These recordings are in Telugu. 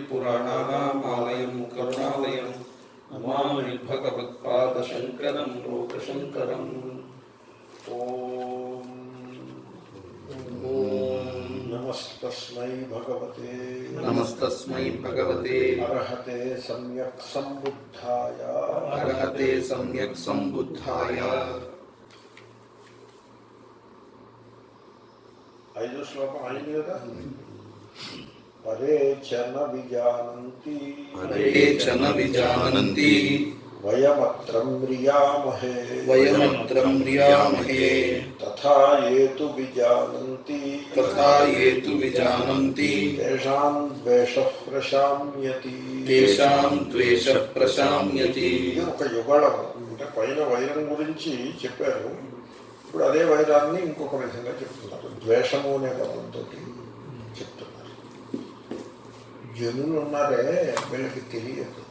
పురాణానామాలయం కరుణాలయం నమామి భగవత్పాదశంకరం లోకశంకరం. ఓం నమస్తస్మై భగవతే నమస్తస్మై భగవతే అర్హతే సమ్యక్ సంబుద్ధాయ అర్హతే సమ్యక్ సంబుద్ధాయ. 5వ శ్లోకం అయింది కదా. పరే చన విజానంతి పరే చ న విజానంతి వయమత్ర మ్రియామహే వయమత్ర మ్రియామహే తథా ఏతు విజానంతి తథా ఏతు విజానంతి తేషాం ద్వేషః ప్రశామ్యతి తేషాం ద్వేషః ప్రశామ్యతి. ఇది ఒక యుగళం. అంటే పైన వైరం గురించి చెప్పారు, ఇప్పుడు అదే వైరాన్ని ఇంకొక విధంగా చెప్తున్నారు. ద్వేషము అనే పదంతో చెప్తున్నారు. జనులు ఉన్నారే, వీళ్ళకి తెలియదు.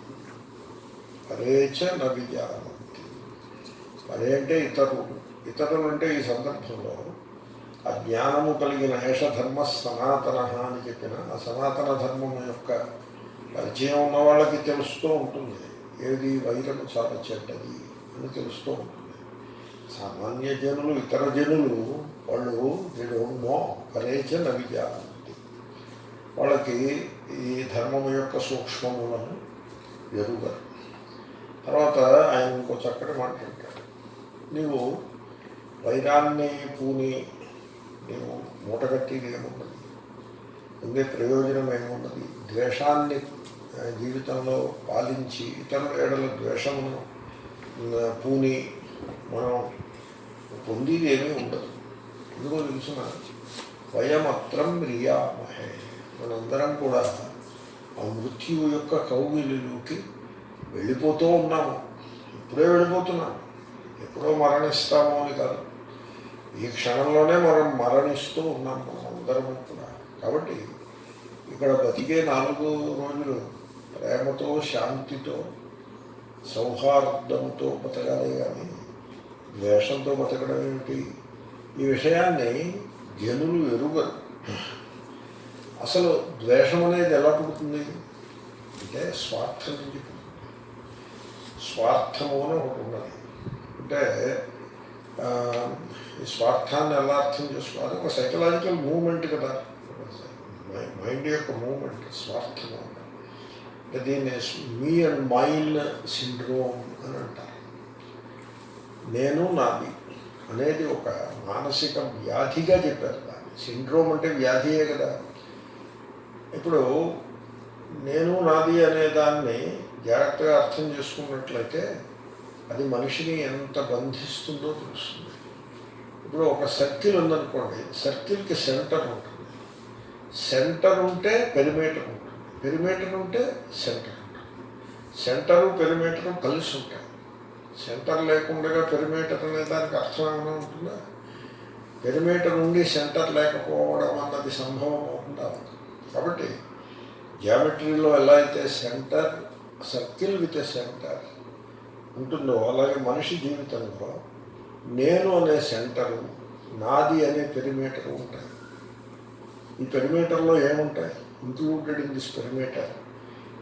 పరేచ నవిజానంతి. పరే అంటే ఇతరులు. ఇతరులు అంటే ఈ సందర్భంలో ఆ జ్ఞానము కలిగిన ఏషధర్మ సనాతన అని చెప్పిన ఆ సనాతన ధర్మం యొక్క పరిచయం ఉన్న వాళ్ళకి తెలుస్తూ ఉంటుంది. ఏది వైరము చాలా చెడ్డది అని తెలుస్తూ ఉంటుంది. సామాన్య జనులు, ఇతర జనులు వాళ్ళు నో పరేచ నవిజానంతి. వాళ్ళకి ఈ ధర్మము యొక్క సూక్ష్మములను ఎరుగరు. తర్వాత ఆయన ఇంకో చక్కటి మాట్లాడతాడు. నీవు వైరాన్ని పూని నీవు మూటగట్టిది ఏమున్నది, ఉండే ప్రయోజనం ఏమున్నది? ద్వేషాన్ని జీవితంలో పాలించి ఇతరుల ఏడల ద్వేషమును పూని మనం పొందిది ఏమీ ఉండదు. ఎందుకో తెలుసిన వయమత్రం మ్రియామహే. మనందరం కూడా ఆ మృత్యువు యొక్క కౌగిలిలోకి వెళ్ళిపోతూ ఉన్నాము. ఇప్పుడే వెళ్ళిపోతున్నాము. ఎప్పుడో మరణిస్తాము అని కాదు, ఈ క్షణంలోనే మనం మరణిస్తూ ఉన్నాము మనం అందరం కూడా. కాబట్టి ఇక్కడ బతికే 4 రోజులు ప్రేమతో, శాంతితో, సౌహార్దంతో బతకాలి కానీ ద్వేషంతో బతకడం ఏమిటి? ఈ విషయాన్ని జనులు ఎరుగరు. అసలు ద్వేషం అనేది ఎలా పుడుతుంది అంటే స్వార్థం నుంచి పుడుతుంది. స్వార్థము అని ఒకటి ఉన్నది. అంటే ఈ స్వార్థాన్ని ఎలా అర్థం చేసుకోవాలి? ఒక సైకలాజికల్ మూమెంట్ కదా, మైండ్ యొక్క మూమెంట్ స్వార్థము అంటే దీన్ని మీ అండ్ మైన్ సిండ్రోమ్ అని అంటారు. నేను నాది అనేది ఒక మానసిక వ్యాధిగా చెప్పారు. దాన్ని సిండ్రోమ్ అంటే వ్యాధియే కదా. ఇప్పుడు నేను నాది అనే దాన్ని జాగ్రత్తగా అర్థం చేసుకున్నట్లయితే అది మనిషిని ఎంత బంధిస్తుందో తెలుస్తుంది. ఇప్పుడు ఒక సర్కిల్ ఉందనుకోండి, సర్కిల్కి సెంటర్ ఉంటుంది. సెంటర్ ఉంటే పెరిమీటర్ ఉంటుంది, పెరిమీటర్ ఉంటే సెంటర్ ఉంటుంది. సెంటరు పెరిమీటరు కలిసి ఉంటాయి. సెంటర్ లేకుండా పెరిమీటర్ అనే దానికి అర్థం ఏమైనా ఉంటుందా? పెరిమీటర్ ఉండి సెంటర్ లేకపోవడం అన్నది సంభవం అవుతుందా? కాబట్టి జియోమెట్రీలో ఎలా అయితే సెంటర్, సర్కిల్ విత్ సెంటర్ ఉంటుందో అలాగే మనిషి జీవితంలో నేను అనే సెంటరు, నాది అనే పెరిమీటర్ ఉంటాయి. ఈ పెరిమీటర్లో ఏముంటాయి? ఇంక్లూడెడ్ ఇన్ దిస్ పెరిమీటర్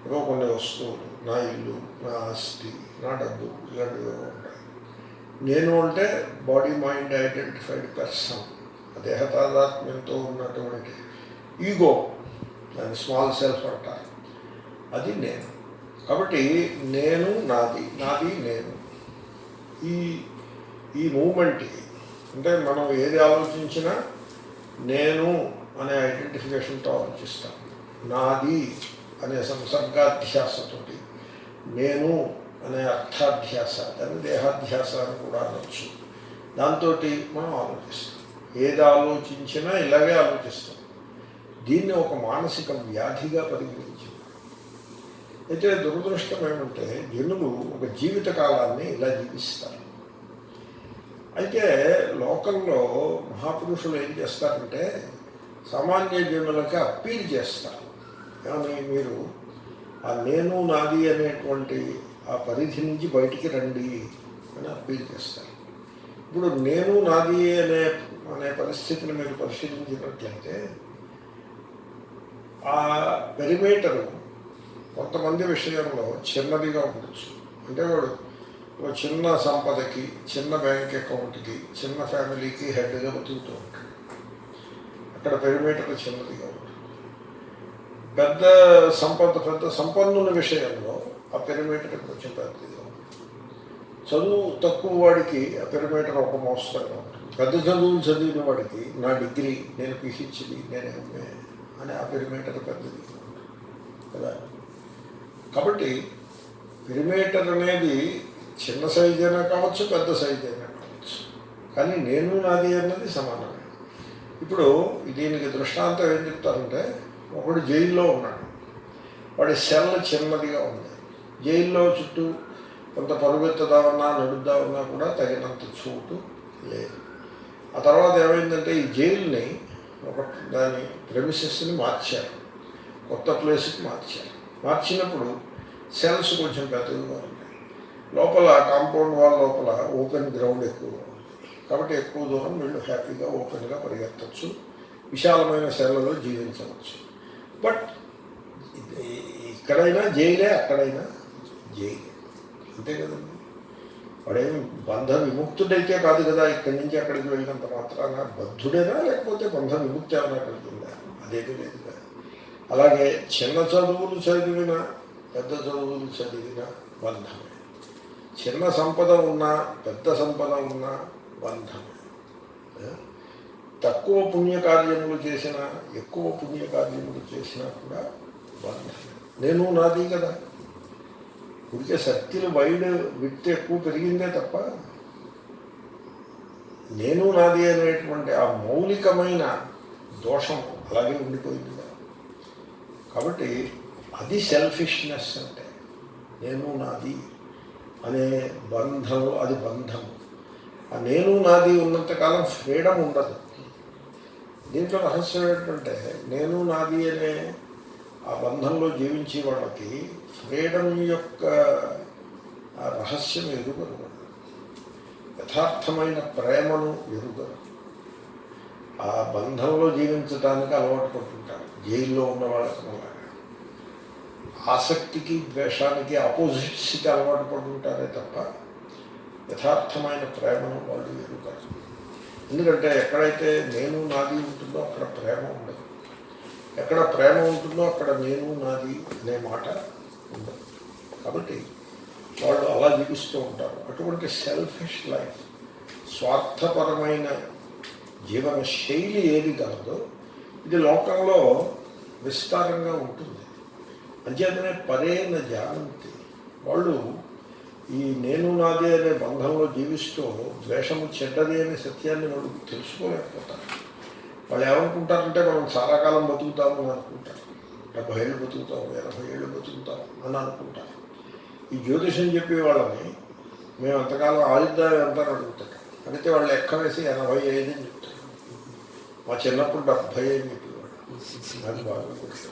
ఏవో కొన్ని వస్తువులు, నా ఇల్లు, నా ఆస్తి, నా డబ్బు, ఇలాంటివి ఉంటాయి. నేను అంటే బాడీ మైండ్ ఐడెంటిఫైడ్ పర్సన్, దేహతాదాత్మ్యంతో ఉన్నటువంటి ఈగో, దాన్ని స్మాల్ సెల్ఫ్ అంటారు, అది నేను. కాబట్టి నేను నాది, నాది నేను, ఈ మూమెంట్ అంటే మనం ఏది ఆలోచించినా నేను అనే ఐడెంటిఫికేషన్తో ఆలోచిస్తాం. నాది అనే సంసర్గాధ్యాసతోటి, నేను అనే అర్థాధ్యాస, దాన్ని దేహాధ్యాస అని కూడా అనొచ్చు, దాంతో మనం ఆలోచిస్తాం. ఏది ఆలోచించినా ఇలాగే ఆలోచిస్తాం. దీన్ని ఒక మానసిక వ్యాధిగా పరిగణించింది. అయితే దురదృష్టం ఏమంటే జనులు ఒక జీవితకాలాన్ని ఇలా జీవిస్తారు. అయితే లోకంలో మహాపురుషులు ఏం చేస్తారంటే సామాన్య జనులకి అప్పీల్ చేస్తారు. కానీ మీరు ఆ నేను నాది అనేటువంటి ఆ పరిధి నుంచి బయటికి రండి అని అప్పీల్ చేస్తారు. ఇప్పుడు నేను నాది అనే పరిస్థితిని మీరు పరిశీలించినట్లయితే ఆ పెరిమీటరు కొంతమంది విషయంలో చిన్నదిగా ఉండొచ్చు. అంటే వాడు ఒక చిన్న సంపదకి, చిన్న బ్యాంక్ అకౌంట్కి, చిన్న ఫ్యామిలీకి హెడ్గా బతుకుతూ ఉంటాడు. అక్కడ పెరిమీటర్ చిన్నదిగా ఉంటుంది. పెద్ద సంపన్నుల విషయంలో ఆ పెరిమీటర్ కొంచెం పెద్దదిగా ఉంటుంది. చదువు తక్కువ వాడికి ఆ పెరిమీటర్ ఒక మోస్తరుగా ఉంటుంది. పెద్ద చదువులు చదివిన వాడికి నా డిగ్రీ, నేను పిహెచ్డి, నేను ఎంఏ అని ఆ పెరిమీటర్ పెద్దది ఉంటుంది కదా. కాబట్టి పెరిమీటర్ అనేది చిన్న సైజు అయినా కావచ్చు, పెద్ద సైజు అయినా కావచ్చు, కానీ నేను నాది అన్నది సమానమే. ఇప్పుడు దీనికి దృష్టాంతం ఏం చెప్తారంటే, ఒకడు జైల్లో ఉన్నాడు, వాడి సెల్ చిన్నదిగా ఉంది. జైల్లో చుట్టూ కొంత పరుగెత్తుదామన్నా నడుద్దామన్నా కూడా తగినంత చోటు లేదు. ఆ తర్వాత ఏమైందంటే ఈ జైలుని దాని ప్రెమిసెస్ని మార్చారు, కొత్త ప్లేస్కి మార్చారు. మార్చినప్పుడు సెల్స్ కొంచెం పెద్దగా ఉన్నాయి. లోపల కాంపౌండ్ వాల్ లోపల ఓపెన్ గ్రౌండ్ ఎక్కువగా ఉంది. కాబట్టి ఎక్కువ దూరం వీళ్ళు హ్యాపీగా ఓపెన్గా పరిగెత్తచ్చు, విశాలమైన సెల్లలో జీవించవచ్చు. బట్ ఇక్కడైనా జైలే, అక్కడైనా జైలే, అంతే కదండి. వాడేమి బంధ విముక్తుడైతే కాదు కదా. ఇక్కడి నుంచి అక్కడికి వెళ్ళినంత మాత్రాన బద్ధుడేనా, లేకపోతే బంధ విముక్తి ఏమైనా కలిగిందా? అదేమీ లేదు కదా. అలాగే చిన్న చదువులు చదివిన, పెద్ద చదువులు చదివిన బంధమే. చిన్న సంపద ఉన్నా, పెద్ద సంపద ఉన్నా బంధమే. తక్కువ పుణ్యకార్యములు చేసినా, ఎక్కువ పుణ్యకార్యములు చేసినా కూడా బంధమే. నేను నాది కదా. ఉడికే శక్తులు వైడ్ విత్ ఎక్కువ పెరిగిందే తప్ప నేను నాది అనేటువంటి ఆ మౌలికమైన దోషం అలాగే ఉండిపోయింది కదా. కాబట్టి అది సెల్ఫిష్నెస్ అంటే. నేను నాది అనే బంధం, అది బంధము. ఆ నేను నాది ఉన్నంతకాలం ఫ్రీడమ్ ఉండదు. దీంట్లో రహస్యం ఏంటంటే, నేను నాది అనే ఆ బంధంలో జీవించే వాళ్ళకి ఫ్రీడమ్ యొక్క ఆ రహస్యం ఎరుగరు. యథార్థమైన ప్రేమను ఎరుగరు. ఆ బంధంలో జీవించడానికి అలవాటు పడుతుంటారు. జైల్లో ఉన్న వాళ్ళకి అలాగా ఆసక్తికి, ద్వేషానికి, ఆపోజిట్స్కి అలవాటు పడుతుంటారే తప్ప యథార్థమైన ప్రేమను వాళ్ళు ఎరుగరు. ఎందుకంటే ఎక్కడైతే నేను నాది ఉంటుందో అక్కడ ప్రేమ ఉండదు. ఎక్కడ ప్రేమ ఉంటుందో అక్కడ నేను నాది అనే మాట ఉండదు. కాబట్టి వాళ్ళు అలా జీవిస్తూ ఉంటారు. అటువంటి సెల్ఫిష్ లైఫ్, స్వార్థపరమైన జీవన శైలి ఏది కలదో ఇది లోకంలో విస్తారంగా ఉంటుంది. అంచేతనే పరేన జానంతి. వాళ్ళు ఈ నేను నాది అనే బంధంలో జీవిస్తూ ద్వేషము చెడ్డది అనే సత్యాన్ని వాళ్ళు తెలుసుకోలేకపోతారు. వాళ్ళు ఏమనుకుంటారంటే మనం చాలా కాలం బతుకుతామని అనుకుంటారు. 70 ఏళ్ళు బతుకుతాము, 80 ఏళ్ళు బతుకుతాము అని అనుకుంటారు. ఈ జ్యోతిషం చెప్పే వాళ్ళని మేము ఎంతకాలం ఆయుద్ధాలు ఎంత అడుగుతాం. అడిగితే వాళ్ళు లెక్క వేసి 85 అని చెప్తారు. మా చిన్నప్పుడు 70 అని చెప్పేవాడు. నాకు బాగా గుర్తు.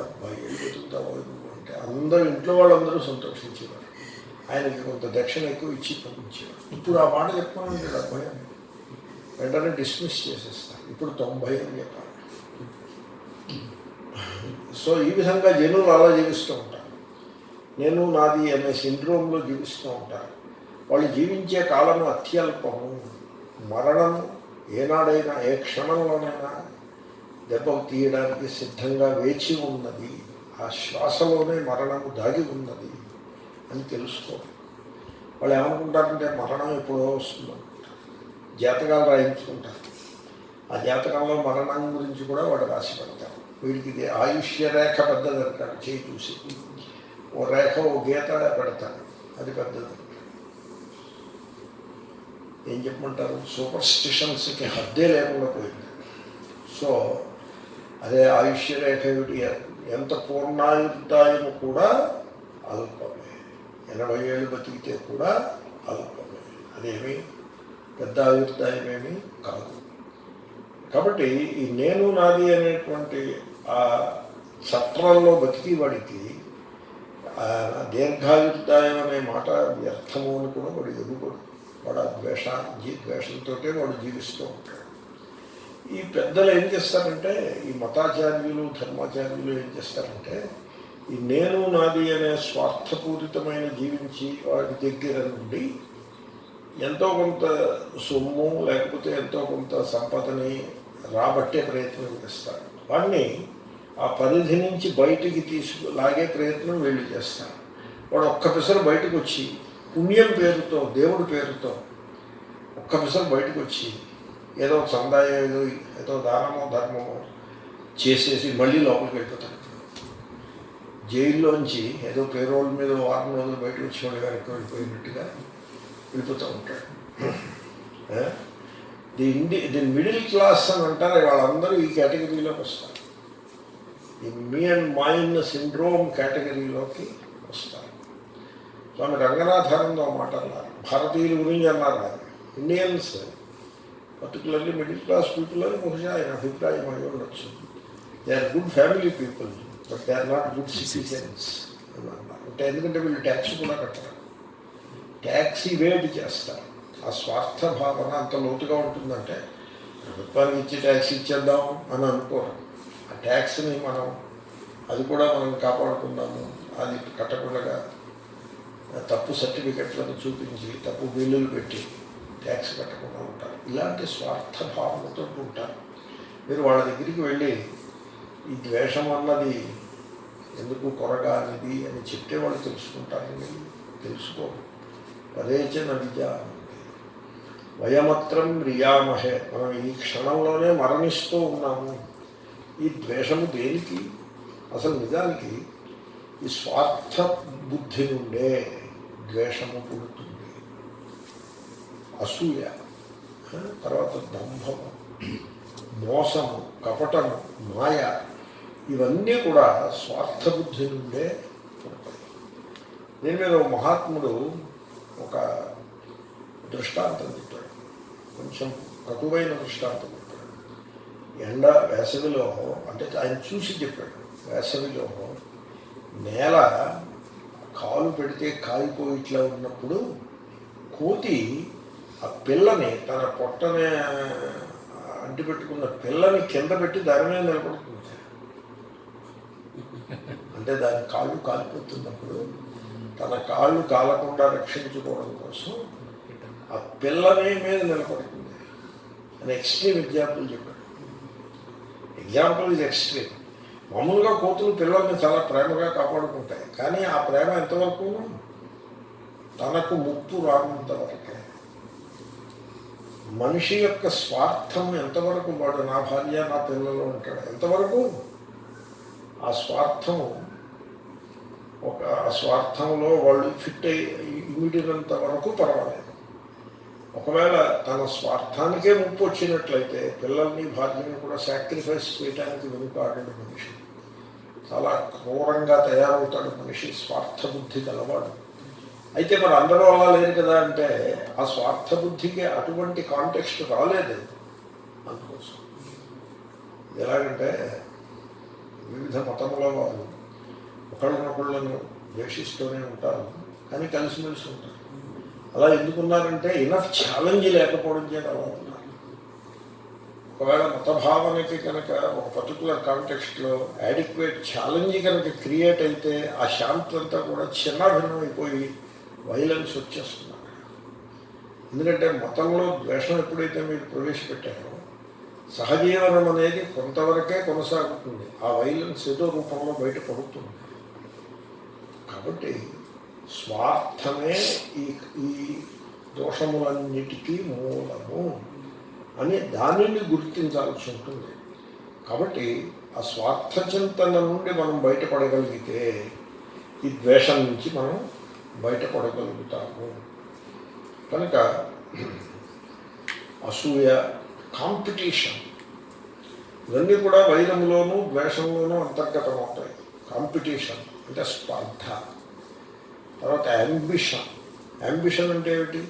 70 ఏళ్ళు బతుకుతాము అంటే అందరూ, ఇంట్లో వాళ్ళందరూ సంతోషించేవారు. ఆయనకి కొంత దక్షిణ ఎక్కువ ఇచ్చి పంపించేవారు. ఇప్పుడు ఆ మాట చెప్పాలంటే 70 అని వెంటనే డిస్మిస్ చేసేస్తారు. ఇప్పుడు 90 అని చెప్పాలి. సో ఈ విధంగా జనులు అలా జీవిస్తూ ఉంటారు. నేను నాది అనే సిండ్రోమ్లో జీవిస్తూ ఉంటారు. వాళ్ళు జీవించే కాలము అత్యల్పము. మరణం ఏనాడైనా, ఏ క్షణంలోనైనా దెబ్బకు తీయడానికి సిద్ధంగా వేచి ఉన్నది. ఆ శ్వాసలోనే మరణము దాగి ఉన్నది అని తెలుసుకోవాలి. వాళ్ళు ఏమనుకుంటారంటే మరణం ఎప్పుడో వస్తుందో జాతకాలు రాయించుకుంటారు. ఆ జాతకంలో మరణం గురించి కూడా వాడు రాసి పెడతారు. వీడికి ఇది ఆయుష్య రేఖ పెద్దది అంటాడు. చేయి చూసి ఓ రేఖ, ఓ గీత పెడతాడు, అది పెద్దది. ఏం చెప్పమంటారు, సూపర్ స్టిషన్స్కి హద్దే లేకుండా పోయింది. సో అదే ఆయుష్య రేఖ ఎంత పూర్ణాయుర్దాయము కూడా అల్పమే. 80 ఏళ్ళు బతికితే కూడా అల్పమే. అదేమి పెద్ద ఆయుర్దాయమేమీ కాదు. కాబట్టి ఈ నేను నాది అనేటువంటి ఆ చట్రంలో బతికి వాడికి దీర్ఘాయుర్దాయం అనే మాట వ్యర్థము అని కూడా వాడు ఎదుగుడు. వాడు ఆ ద్వేషంతో వాడు జీవిస్తూ ఉంటాడు. ఈ పెద్దలు ఏం చేస్తారంటే, ఈ మతాచార్యులు, ధర్మాచార్యులు ఏం చేస్తారంటే, ఈ నేను నాది అనే స్వార్థపూరితమైన జీవించి వాడి దగ్గర నుండి ఎంతో కొంత సొమ్ము లేకపోతే ఎంతో కొంత సంపదని రాబట్టే ప్రయత్నం చేస్తారు. వాడిని ఆ పరిధి నుంచి బయటికి లాగే ప్రయత్నం వీళ్ళు చేస్తారు. వాడు ఒక్క పిసరు బయటకు వచ్చి పుణ్యం పేరుతో దేవుడి పేరుతో ఒక్క పిసరు బయటకు వచ్చి ఏదో చందా ఏదో దానమో ధర్మమో చేసేసి మళ్ళీ లోపలికి వెళ్ళిపోతాడు. జైల్లోంచి ఏదో పేరోళ్ళ మీద వారం రోజులు బయటకు వచ్చి వాళ్ళు గారికి వెళ్ళిపోయినట్టుగా వెళ్ళిపోతూ ఉంటాడు. ది మిడిల్ క్లాస్ అని అంటారు, వాళ్ళందరూ ఈ కేటగిరీలోకి వస్తారు. ఈ మీ అండ్ మైండ్ సిండ్రోమ్ కేటగిరీలోకి వస్తారు. స్వామి రంగనాథానంద మాట అన్నారు, భారతీయుల గురించి అన్నారు. Indians particularly middle class people అని బహుశా ఆయన అభిప్రాయం అయి ఉండొచ్చు. They are good family people but they are not good citizens అని అన్నారు. అంటే ఎందుకంటే వీళ్ళు ట్యాక్స్ కూడా కట్టరు, ట్యాక్స్ ఇవేట్ చేస్తారు. ఆ స్వార్థ భావన అంత లోతుగా ఉంటుందంటే ప్రభుత్వానికి ఇచ్చి ట్యాక్స్ ఇచ్చేద్దాం అని అనుకోరు. ఆ ట్యాక్స్ని అది కూడా మనం కాపాడుకుందాము, అది కట్టకుండా తప్పు సర్టిఫికెట్లను చూపించి తప్పు బిల్లులు పెట్టి ట్యాక్స్ కట్టకుండా ఉంటారు. ఇలాంటి స్వార్థ భావనతో ఉంటారు. మీరు వాళ్ళ దగ్గరికి వెళ్ళి ఈ ద్వేషం అన్నది ఎందుకు కొరగానిది అని చెప్తే వాళ్ళు తెలుసుకుంటారని తెలుసుకోరు. పదేచన విజానంది వయమత్రం రియామహే. మనం ఈ క్షణంలోనే మరణిస్తూ ఉన్నాము. ఈ ద్వేషము దేనికి? అసలు నిజానికి ఈ స్వార్థ బుద్ధి నుండే ద్వేషము పుడుతుంది. అసూయ, తర్వాత దంభము, మోసము, కపటము, మాయ, ఇవన్నీ కూడా స్వార్థ బుద్ధి నుండే పుడతాయి. దీని మీద మహాత్ముడు ఒక దృష్టాంతం చెప్పాడు, కొంచెం కటువైన దృష్టాంతం చెప్పాడు. వేసవిలో అంటే ఆయన చూసి చెప్పాడు, వేసవిలో నేల కాలు పెడితే కాలిపోయిట్లా ఉన్నప్పుడు కోతి ఆ పిల్లని తన పొట్టనే అంటిపెట్టుకున్న పిల్లని కింద పెట్టి దాని మీద నిలబడుతుంది. అంటే దాని కాళ్ళు కాలిపోతున్నప్పుడు తన కాళ్ళు కాలకుండా రక్షించుకోవడం కోసం ఆ పిల్లని మీద నిలబడుతుంది అని ఎక్స్ట్రీమ్ ఎగ్జాంపుల్ చెప్పాడు. ఎగ్జాంపుల్ ఇది ఎక్స్ట్రీమ్. మామూలుగా కోతులు పిల్లల్ని చాలా ప్రేమగా కాపాడుకుంటాయి, కానీ ఆ ప్రేమ ఎంతవరకు? తనకు ముప్పు రానంతవరకే. మనిషి యొక్క స్వార్థం ఎంతవరకు? వాడు నా భార్య నా పిల్లలు ఉంటాడు ఎంతవరకు? ఆ స్వార్థంలో వాళ్ళు ఫిట్ ఇమిడినంత వరకు పర్వాలేదు. ఒకవేళ తన స్వార్థానికే ముప్పు వచ్చినట్లయితే పిల్లల్ని భార్యని కూడా సాక్రిఫైస్ చేయడానికి వెనుకాడడు మనిషి. చాలా క్రూరంగా తయారవుతాడు మనిషి, స్వార్థ బుద్ధి గలవాడు. అయితే మరి అందరూ అలా లేరు కదా అంటే ఆ స్వార్థ బుద్ధికి అటువంటి కాంటెక్స్ట్ రాలేదు. అందుకోసం ఎలాగంటే వివిధ మతముల వారు ఒకళ్ళనొకళ్ళను ద్వేషిస్తూనే ఉంటారు, కానీ కలిసిమెలిసి ఉంటారు. అలా ఎందుకున్నారంటే ఇనఫ్ ఛాలెంజ్ లేకపోవడం చేత అలా ఉన్నారు. ఒకవేళ మత భావనకి కనుక ఒక పర్టికులర్ కాంటెక్స్ట్లో యాడిక్వేట్ ఛాలెంజ్ కనుక క్రియేట్ అయితే ఆ శాంతి అంతా కూడా చిన్నభిన్నం అయిపోయి వైలెన్స్ వచ్చేస్తున్నారు. ఎందుకంటే మతంలో ద్వేషం ఎప్పుడైతే మీరు ప్రవేశపెట్టారో సహజీవనం అనేది కొంతవరకే కొనసాగుతుంది, ఆ వైలెన్స్ ఏదో రూపంలో బయటపడుతుంది. కాబట్టి స్వార్థమే ఈ దోషములన్నిటికీ మూలము అని దానిని గుర్తించాల్సి ఉంటుంది. కాబట్టి ఆ స్వార్థ చింతన నుండి మనం బయటపడగలిగితే ఈ ద్వేషం నుంచి మనం బయటపడగలుగుతాము. కనుక అసూయ, కాంపిటీషన్, ఇవన్నీ కూడా వైరములోనూ ద్వేషంలోనూ అంతర్గతం అవుతాయి. కాంపిటీషన్ అంటే స్పర్ధ. తర్వాత యాంబిషన్ అంటే ఏమిటి?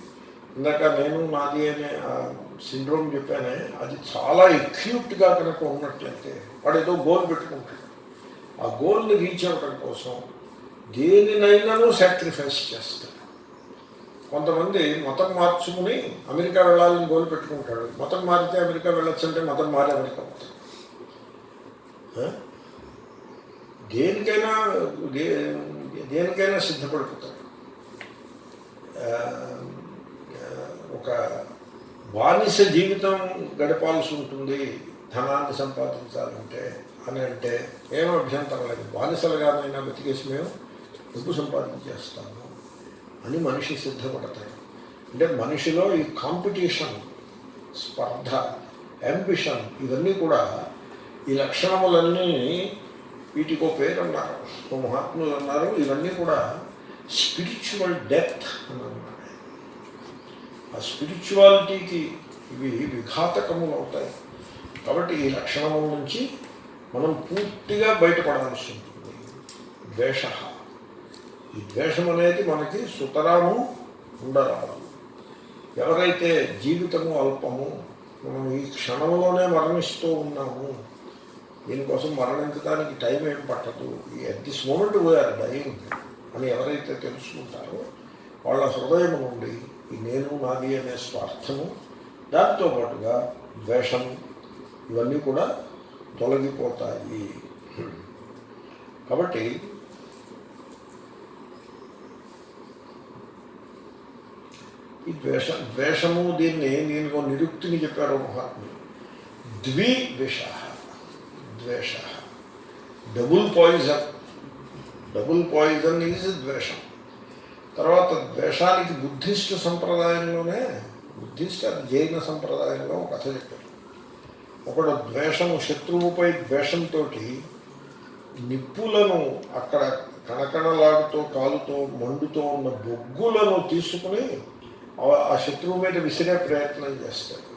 ఇందాక నేను నాది అనే సిండ్రోమ్ చెప్పానే, అది చాలా ఎక్యూట్గా కనుక ఉన్నట్లయితే వాడు ఏదో గోల్ పెట్టుకుంటాడు. ఆ గోల్ని రీచ్ అవ్వడం కోసం దేనినైనాను సాక్రిఫైస్ చేస్తాడు. కొంతమంది మతం మార్చుకుని అమెరికా వెళ్ళాలని గోల్ పెట్టుకుంటాడు. మతం మారితే అమెరికా వెళ్ళొచ్చు అంటే మతం మారి అమెరికా పోతాడు. దేనికైనా దేనికైనా సిద్ధపడిపోతాడు. ఒక బానిస జీవితం గడపాల్సి ఉంటుంది ధనాన్ని సంపాదించాలంటే అని అంటే ఏం అభ్యంతరం లేదు. బానిసలుగానైనా బతికేసి మేము డబ్బు సంపాదించేస్తాము అని మనిషి సిద్ధపడతాడు. అంటే మనిషిలో ఈ కాంపిటీషన్, స్పర్ధ, అంబిషన్ ఇవన్నీ కూడా ఈ లక్షణములన్నీ వీటికో పేరు అన్నారు, ఓ మహాత్ములు అన్నారు, ఇవన్నీ కూడా స్పిరిచువల్ డెప్త్ అని అన్నారు. ఆ స్పిరిచువాలిటీకి ఇవి విఘాతకములు అవుతాయి. కాబట్టి ఈ లక్షణముల నుంచి మనం పూర్తిగా బయటపడాల్సి ఉంటుంది. ద్వేష, ఈ ద్వేషం అనేది మనకి సుతరాము ఉండరాదు. ఎవరైతే జీవితము అల్పము, మనం ఈ క్షణంలోనే మరణిస్తూ ఉన్నాము, దీనికోసం మరణించడానికి టైం ఏం పట్టదు, at this moment we are dying అని ఎవరైతే తెలుసుకుంటారో వాళ్ళ హృదయం నుండి ఈ నేను నాది అనే స్వార్థము, దాంతో పాటుగా ద్వేషం ఇవన్నీ కూడా తొలగిపోతాయి. కాబట్టి ఈ ద్వేషము దీన్ని నేను నిరుక్తిని చెప్పారు మహాత్ములు. ద్వివిష, ద్వేష, డబుల్ పాయిజన్ ఈజ్ ద్వేషం. తర్వాత ద్వేషానికి బుద్ధిస్ట్ సంప్రదాయంలోనే, బుద్ధిస్ట్ అది జైన సంప్రదాయంలో కథ చెప్పారు. ఒకడు ద్వేషము, శత్రువుపై ద్వేషంతో నిప్పులను అక్కడ కణకణలాడుతూ కాలుతో మండుతూ ఉన్న బొగ్గులను తీసుకుని ఆ శత్రువు మీద విసిరే ప్రయత్నం చేస్తాడు.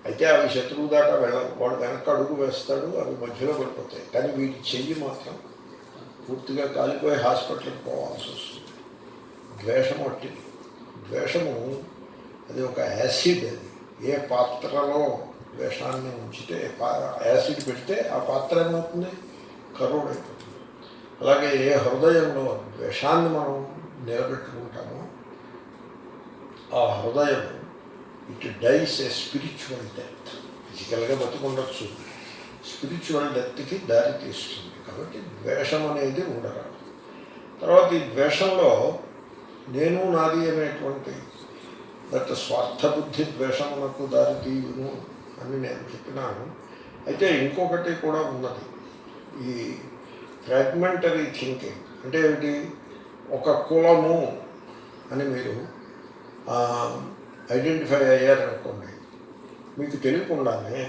అయితే అవి శత్రువు దాకా వాడు వెనక్కి అడుగు వేస్తాడు, అవి మధ్యలో పడిపోతాయి. కానీ వీటి చెయ్యి మాత్రం పూర్తిగా కాలిపోయి హాస్పిటల్కి పోవాల్సి వస్తుంది. ద్వేషము అట్టిది. ద్వేషము అది ఒక యాసిడ్. అది ఏ పాత్రలో ద్వేషాన్ని ఉంచితే, యాసిడ్ పెడితే ఆ పాత్ర ఏమవుతుంది, కరుడైపోతుంది. అలాగే ఏ హృదయంలో ద్వేషాన్ని మనం నిలబెట్టుకుంటామో ఆ హృదయం it dies a spiritual death. ఫిజికల్గా బతికుండొచ్చు, స్పిరిచువల్ డెత్కి దారి తీస్తుంది. కాబట్టి ద్వేషం అనేది ఉండరాదు. తర్వాత ఈ ద్వేషంలో నేను నాది అనేటువంటి స్వార్థబుద్ధి ద్వేషమునకు దారి తీయును అని నేను చెప్పినాను. అయితే ఇంకొకటి కూడా ఉన్నది, ఈ ఫ్రాగ్మెంటరీ థింకింగ్. అంటే ఏమిటి, ఒక కులము అని మీరు ఐడెంటిఫై అయ్యారనుకోండి, మీకు తెలియకుండానే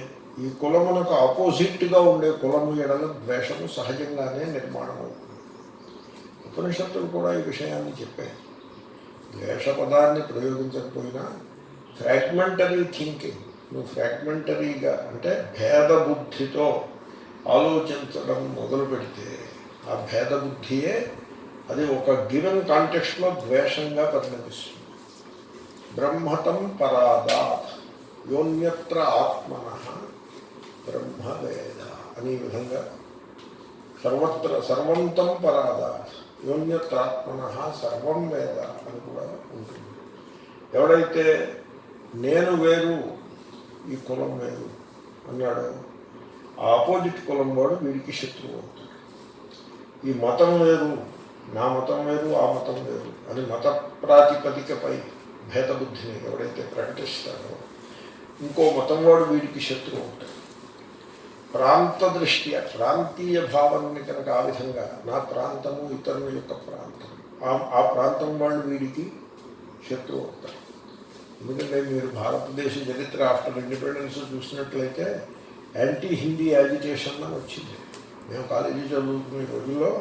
ఈ కులమునకు ఆపోజిట్గా ఉండే కులము ఎడల ద్వేషము సహజంగానే నిర్మాణం అవుతుంది. ఉపనిషత్తులు కూడా ఈ విషయాన్ని చెప్పాయి. ద్వేష పదాన్ని ప్రయోగించకపోయినా ఫ్రాగ్మెంటరీ థింకింగ్, నువ్వు ఫ్రాగ్మెంటరీగా అంటే భేదబుద్ధితో ఆలోచించడం మొదలు పెడితే ఆ భేదబుద్ధియే అది ఒక గివెన్ కాంటెక్స్ట్లో ద్వేషంగా పరిణమిస్తుంది. బ్రహ్మతం పరాదాత్ యోన్యత్ర ఆత్మన బ్రహ్మవేద అనే విధంగా సర్వంతం పరాదాత్ యోన్యత్ర ఆత్మన సర్వం వేద అని కూడా ఉంటుంది. ఎవడైతే నేను వేరు ఈ కులం వేరు అన్నాడు, ఆ ఆపోజిట్ కులం వాడు వీడికి శత్రువు అవుతాడు. ఈ మతం వేరు, నా మతం వేరు, ఆ మతం వేరు అని మత ప్రాతిపదికపై భేదబుద్ధిని ఎవడైతే ప్రకటిస్తాడో ఇంకో మతం వాడు వీడికి శత్రువు అవుతాడు. ప్రాంత దృష్ట్యా ప్రాంతీయ భావాన్ని కనుక ఆ విధంగా నా ప్రాంతము ఇతరుల యొక్క ప్రాంతం, ఆ ప్రాంతం వాళ్ళు వీడికి శత్రువు అవుతారు. ఎందుకంటే మీరు భారతదేశ చరిత్ర ఆఫ్టర్ ఇండిపెండెన్స్ చూసినట్లయితే యాంటీ హిందీ యాజిటేషన్ అని వచ్చింది. మేము కాలేజీ చదువుకునే రోజుల్లో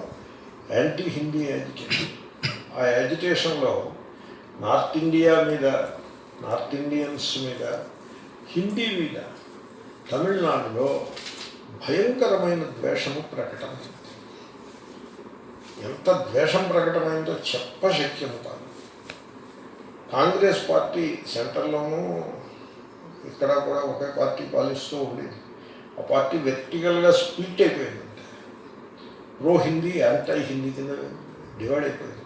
యాంటీ హిందీ యాజిటేషన్, ఆ యాజిటేషన్లో నార్త్ ఇండియా మీద, నార్త్ ఇండియన్స్ మీద, హిందీ మీద తమిళనాడులో భయంకరమైన ద్వేషము ప్రకటమైంది. ఎంత ద్వేషం ప్రకటమైందో చెప్పశక్యం కాదు. కాంగ్రెస్ పార్టీ సెంటర్లోనూ ఇక్కడ కూడా ఒకే పార్టీ పాలిస్తూ ఉండేది. ఆ పార్టీ వెర్టికల్గా స్ప్లిట్ అయిపోయిందంటే ప్రో హిందీ, యాంటై హిందీ కింద డివైడ్ అయిపోయింది.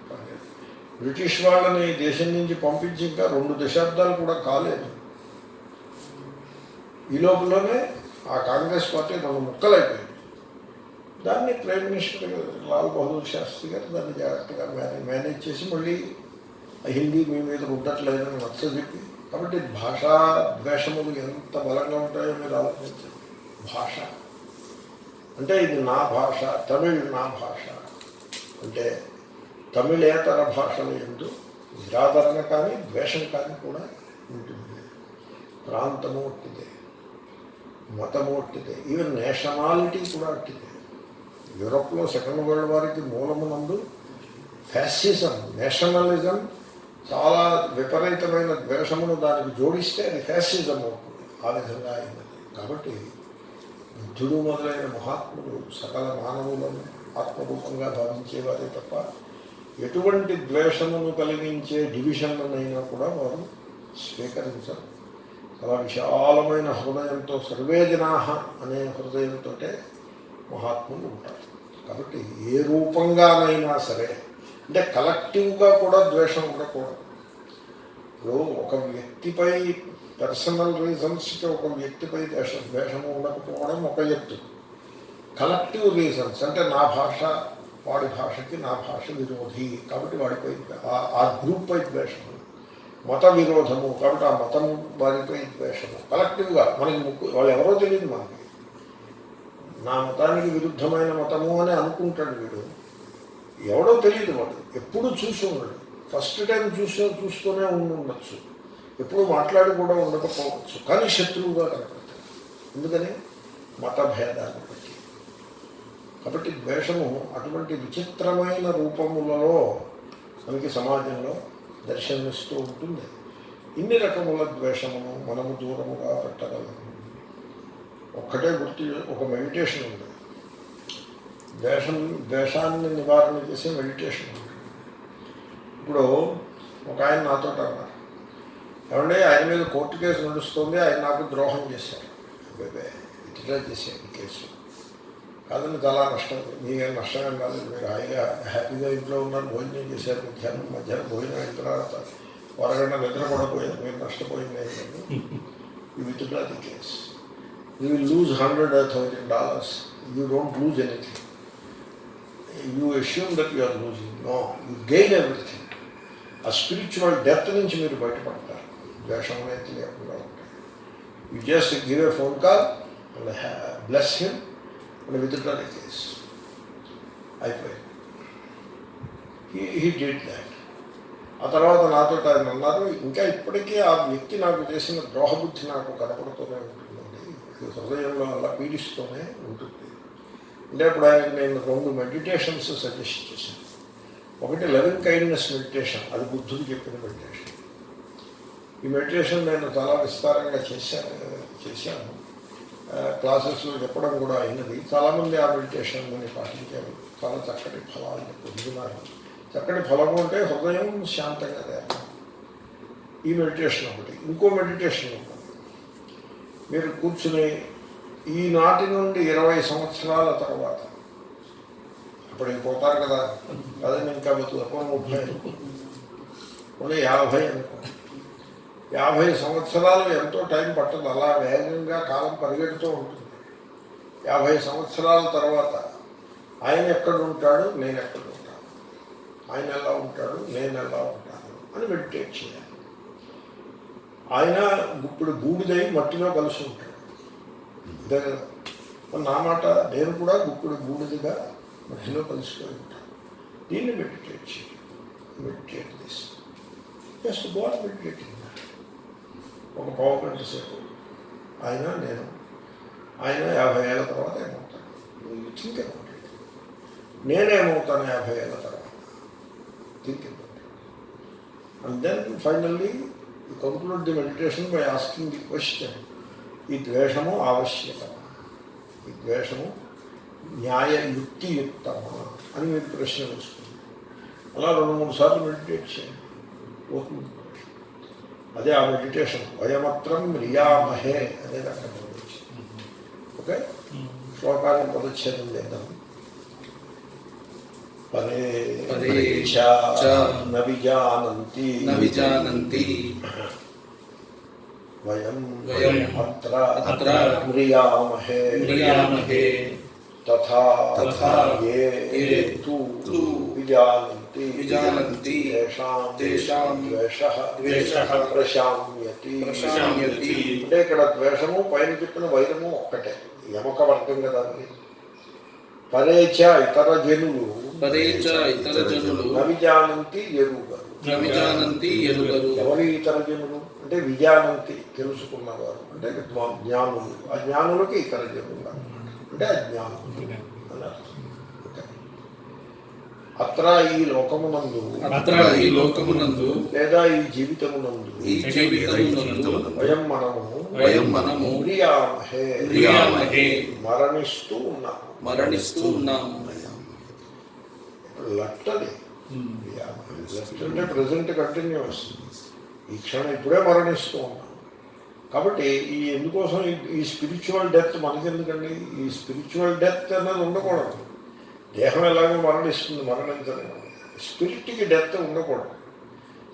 బ్రిటిష్ వాళ్ళని దేశం నుంచి పంపించి ఇంకా 2 దశాబ్దాలు కూడా కాలేదు. ఈ లోపలనే ఆ కాంగ్రెస్ పార్టీ 2 ముక్కలైపోయింది. దాన్ని ప్రైమ్ మినిస్టర్ లాల్ బహదూర్ శాస్త్రి గారు దాన్ని జాగ్రత్తగా మేనేజ్ చేసి మళ్ళీ హిందీ మీ మీద ఉండట్లేదని నచ్చజెప్పి. కాబట్టి భాషా ద్వేషములు ఎంత బలంగా ఉంటాయో మీరు ఆలోచించండి. భాష అంటే ఇది నా భాష, తమిళ్ నా భాష అంటే తమిళేతర భాషల యందు నిరాదరణ కానీ ద్వేషం కానీ కూడా ఉంటుంది. ప్రాంతము ఒట్టిదే, మతము ఒట్టిదే, ఈవెన్ నేషనాలిటీ కూడా ఒట్టిదే. యూరోప్లో సెకండ్ వరల్డ్ వారికి మూలమునందు ఫ్యాసిజం, నేషనలిజం చాలా విపరీతమైన ద్వేషమును దానికి జోడిస్తే అది ఫ్యాసిజం అవుతుంది. ఆ విధంగా అయినది. కాబట్టి బుద్ధుడు మొదలైన మహాత్ములు సకల మానవులను ఆత్మరూపంగా భావించేవారే తప్ప ఎటువంటి ద్వేషమును కలిగించే డివిజన్లనైనా కూడా వారు స్వీకరించరు. చాలా విశాలమైన హృదయంతో సర్వే జనాః అనే హృదయంతో మహాత్ములు ఉంటారు. కాబట్టి ఏ రూపంగానైనా సరే, అంటే కలెక్టివ్గా కూడా ద్వేషం ఉండకూడదు. ఇప్పుడు ఒక వ్యక్తిపై పర్సనల్ రీజన్స్కి ఒక వ్యక్తిపై ద్వేషము ఉండకపోవడం ఒక ఎత్తు. కలెక్టివ్ రీజన్స్ అంటే నా భాష వాడి భాషకి నా భాష విరోధి కాబట్టి వాడిపై ఆ గ్రూప్పై ద్వేషము, మత విరోధము కాబట్టి ఆ మతము వారిపై ద్వేషము. కలెక్టివ్గా మనకి వాళ్ళు ఎవరో తెలియదు, మనకి నా మతానికి విరుద్ధమైన మతము అని అనుకుంటాడు వీడు, ఎవడో తెలియదు, వాడు ఎప్పుడు చూసి ఉన్నాడు, ఫస్ట్ టైం చూస్తూనే ఉండొచ్చు, ఎప్పుడు మాట్లాడి కూడా ఉండకపోవచ్చు, కానీ శత్రువుగా కనపడతాడు. ఎందుకని? మత భేదాన్ని బట్టి. కాబట్టి ద్వేషము అటువంటి విచిత్రమైన రూపములలో మనకి సమాజంలో దర్శనమిస్తూ ఉంటుంది. ఇన్ని రకముల ద్వేషమును మనము దూరముగా పెట్టగలము. ఒక్కటే గుర్తు, ఒక మెడిటేషన్ ఉంది, ద్వేషాన్ని నివారణ చేసే మెడిటేషన్ ఉంది. ఇప్పుడు ఒక ఆయన నాతో అన్నారు, ఏమంటే ఆయన మీద కోర్టు కేసు నడుస్తుంది, ఆయన నాకు ద్రోహం చేశారు. విత్డ్రా చేశారు కేసు కాదని చాలా నష్టం, మీకేం నష్టమేం కాదు, మీరు హాయిగా హ్యాపీగా ఇంట్లో ఉన్నారు, భోజనం చేశారు, మధ్యాహ్నం భోజనం అయిన తర్వాత వరగంట నిద్ర కూడా పోయారు, మీరు నష్టపోయింది ఏంటంటే you withdraw the case, you will lose $100,000, you don't lose anything, you assume that you are losing, no, you gain everything. ఆ స్పిరిచువల్ డెప్త్ నుంచి మీరు బయటపడతారు, ద్వేషం అనేది లేకుండా ఉంటాయి. You just give a phone call and bless him and withdraw the case, అయిపోయింది. He did that. ఆ తర్వాత నాతో ఆయన అన్నారు, ఇంకా ఇప్పటికీ ఆ వ్యక్తి నాకు చేసిన ద్రోహబుద్ధి నాకు కనపడుతూనే ఉంటుందండి, హృదయంలో అలా పీడిస్తూనే ఉంటుంది. అంటే అప్పుడు ఆయనకు నేను 2 మెడిటేషన్స్ సజెస్ట్ చేశాను. ఒకటి లవింగ్ కైండ్నెస్ మెడిటేషన్, అది బుద్ధుడు చెప్పిన మెడిటేషన్. ఈ మెడిటేషన్ నేను చాలా విస్తారంగా చేశాను, క్లాసెస్లో చెప్పడం కూడా అయినది. చాలామంది ఆ మెడిటేషన్ని పాటించారు, చాలా చక్కటి ఫలాన్ని పొందుతున్నారు. చక్కటి ఫలము అంటే హృదయం శాంతంగా తయారు. ఈ మెడిటేషన్ ఒకటి. ఇంకో మెడిటేషన్ ఉంటుంది, మీరు కూర్చుని ఈనాటి నుండి 20 సంవత్సరాల తర్వాత, అప్పుడు పోతారు కదా, అదని ఇంకా అప్పుడు 30 అనుకో, 50 అనుకో, 50 సంవత్సరాలు ఎంతో టైం పట్టదు, అలా వేగంగా కాలం పరిగెడుతూ ఉంటుంది. 50 సంవత్సరాల తర్వాత ఆయన ఎక్కడ ఉంటాడు, నేను ఎక్కడ ఉంటాను, ఆయన ఎలా ఉంటాడు, నేను ఎలా ఉంటాను అని మెడిటేట్ చేయాలి. ఆయన ఇప్పుడు బూడిదై మట్టిలో కలిసి ఉంటాడు, అంతే కదా. నా మాట, నేను కూడా గుప్పుడు బూడిదిగా మధ్యలో కలిసిపోయి ఉంటాను. దీన్ని మెడిటేట్ చేయాలి. Meditate this, just go on meditating. ఒక పావు గంట సేపు ఆయన నేను, ఆయన 50 ఏళ్ళ తర్వాత ఏమవుతాడు, థింక్ అబౌట్ ఇట్. నేనేమవుతాను 50 ఏళ్ళ తర్వాత, think about it. And then finally you conclude the meditation by asking the question, ఈ ద్వేషము ఆవశ్యకమా, ఈ ద్వేషము న్యాయయుక్తియుక్తమా అని మీరు ప్రశ్న వేసుకుంది. అలా 2-3 సార్లు మెడిటేట్ చేయండి, పోతుంది. అదే ఆ మెడిటేషన్, వయమత్రం మ్రియామహే అనేది అక్కడ వచ్చింది. ఓకే, శ్లోకాన్ని పదచ్ఛేదం చేద్దాం. న విజానంతి వయం అత్ర మ్రియామహే. తథా తథా ఏ ఏ తు తు విజానంతి విజానంతి తేషాం ద్వేషః ద్వేషః ప్రశామ్యతి. ప్రశామ్యతి. అంటే ఇక్కడ ద్వేషము పైన చెప్పిన వైరము ఒక్కటే, యమక వర్గం కదా అది. పరేచ ఇతర జనులు పరేచ ఇతర జనులు నవిజానంతి ఎరుగరు. నవిజానంతి ఎరుగరు. ఎవరి ఇతర జనులు అంటే విజానంతి తెలుసుకున్నవారు అంటే జ్ఞానులు. అజ్ఞానులకి ఇతర జనులు అంటే అజ్ఞానులు అని అర్థం. ఓకే. అత్ర ఈ లోకమునందు అత్ర ఈ లోకమునందు లేదా ఈ జీవితమునందు ఈ జీవితమునందు వయం మనము మ్రియామహే మరణిస్తూ ఉన్నాము. మరణిస్తూ ఉన్నాము. లట్టది లెఫ్ట్ అంటే ప్రజెంట్ కంటిన్యూస్. ఈ క్షణం ఇప్పుడే మరణిస్తూ ఉన్నాం. కాబట్టి ఈ ఎందుకోసం ఈ స్పిరిచువల్ డెత్ మనకెందుకండి? ఈ స్పిరిచువల్ డెత్ అనేది ఉండకూడదు. దేహం ఎలాగో మరణిస్తుంది, మరణించలేదు. స్పిరిట్కి డెత్ ఉండకూడదు.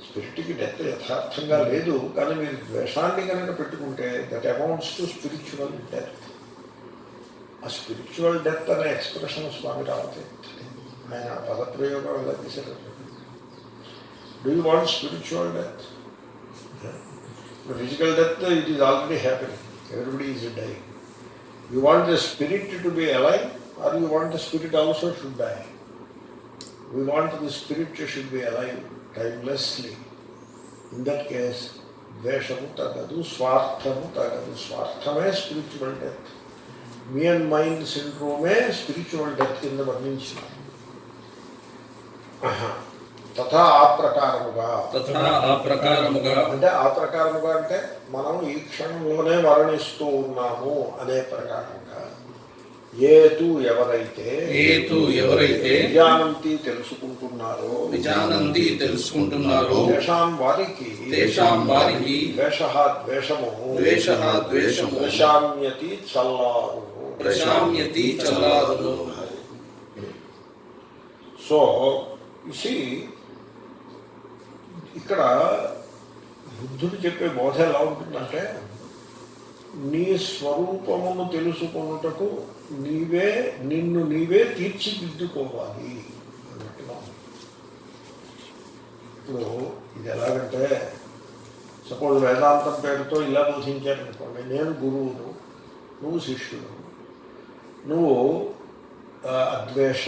స్పిరిట్కి డెత్ యథార్థంగా లేదు. కానీ మీరు ద్వేషాన్ని కనుక పెట్టుకుంటే that amounts to spiritual death. ఆ స్పిరిచువల్ డెత్ అనే ఎక్స్ప్రెషన్ స్వామి రావట్లేదు. ఆయన పదప్రయోగం ఎలా చేశారు? Do you want spiritual death? Physical death it is already happening. Everybody is dying. You want the spirit to be alive or you want the spirit also should die? We want the spirit should be alive timelessly. In that case ద్వేషము తగదు, స్వార్థము తగదు. స్వార్థమే స్పిరిచువల్ డెత్. మీ అండ్ మైండ్ సిండ్రోమే స్పిరిచువల్ డెత్ కింద వర్ణించినారు. తథా ఆ ప్రకారముగా. తథా ఆ ప్రకారముగా అంటే ఆ ప్రకారముగా అంటే మనం ఈ క్షణంలోనే మరణిస్తూ ఉన్నాము అనే ప్రకారంగా. ఏతు ఎవరైతే విజానంతి తెలుసుకుంటున్నారో తేషాం వారికి ద్వేషము ప్రశామ్యతి చల్లారును. సో ఇసి ఇక్కడ బుద్ధుడు చెప్పే బోధ ఎలా ఉంటుందంటే, నీ స్వరూపమును తెలుసుకొనుటకు నిన్ను నీవే తీర్చిదిద్దుకోవాలి అన్నట్టుగా. ఇప్పుడు ఇది ఎలాగంటే, సపోజ్ వేదాంతం పేరుతో ఇలా బోధించారనుకోండి. నేను గురువును, నువ్వు శిష్యుడు. నువ్వు అద్వేష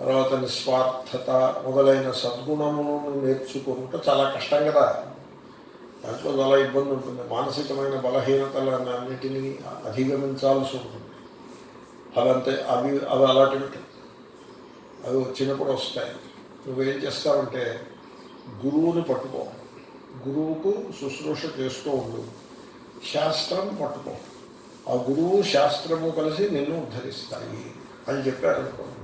తర్వాత నిస్వార్థత మొదలైన సద్గుణములను నేర్చుకుంటూ చాలా కష్టం కదా. దాంట్లో చాలా ఇబ్బంది ఉంటుంది. మానసికమైన బలహీనతలన్నింటినీ అధిగమించాల్సి ఉంటుంది. అవి అలాంటివి అవి వచ్చినప్పుడు వస్తాయి. నువ్వేం చేస్తావంటే గురువుని పట్టుకో, గురువుకు శుశ్రూష చేస్తూ ఉండు, శాస్త్రం పట్టుకో. ఆ గురువు శాస్త్రము కలిసి నిన్ను ఉద్ధరిస్తాయి అని చెప్పారనుకోండి.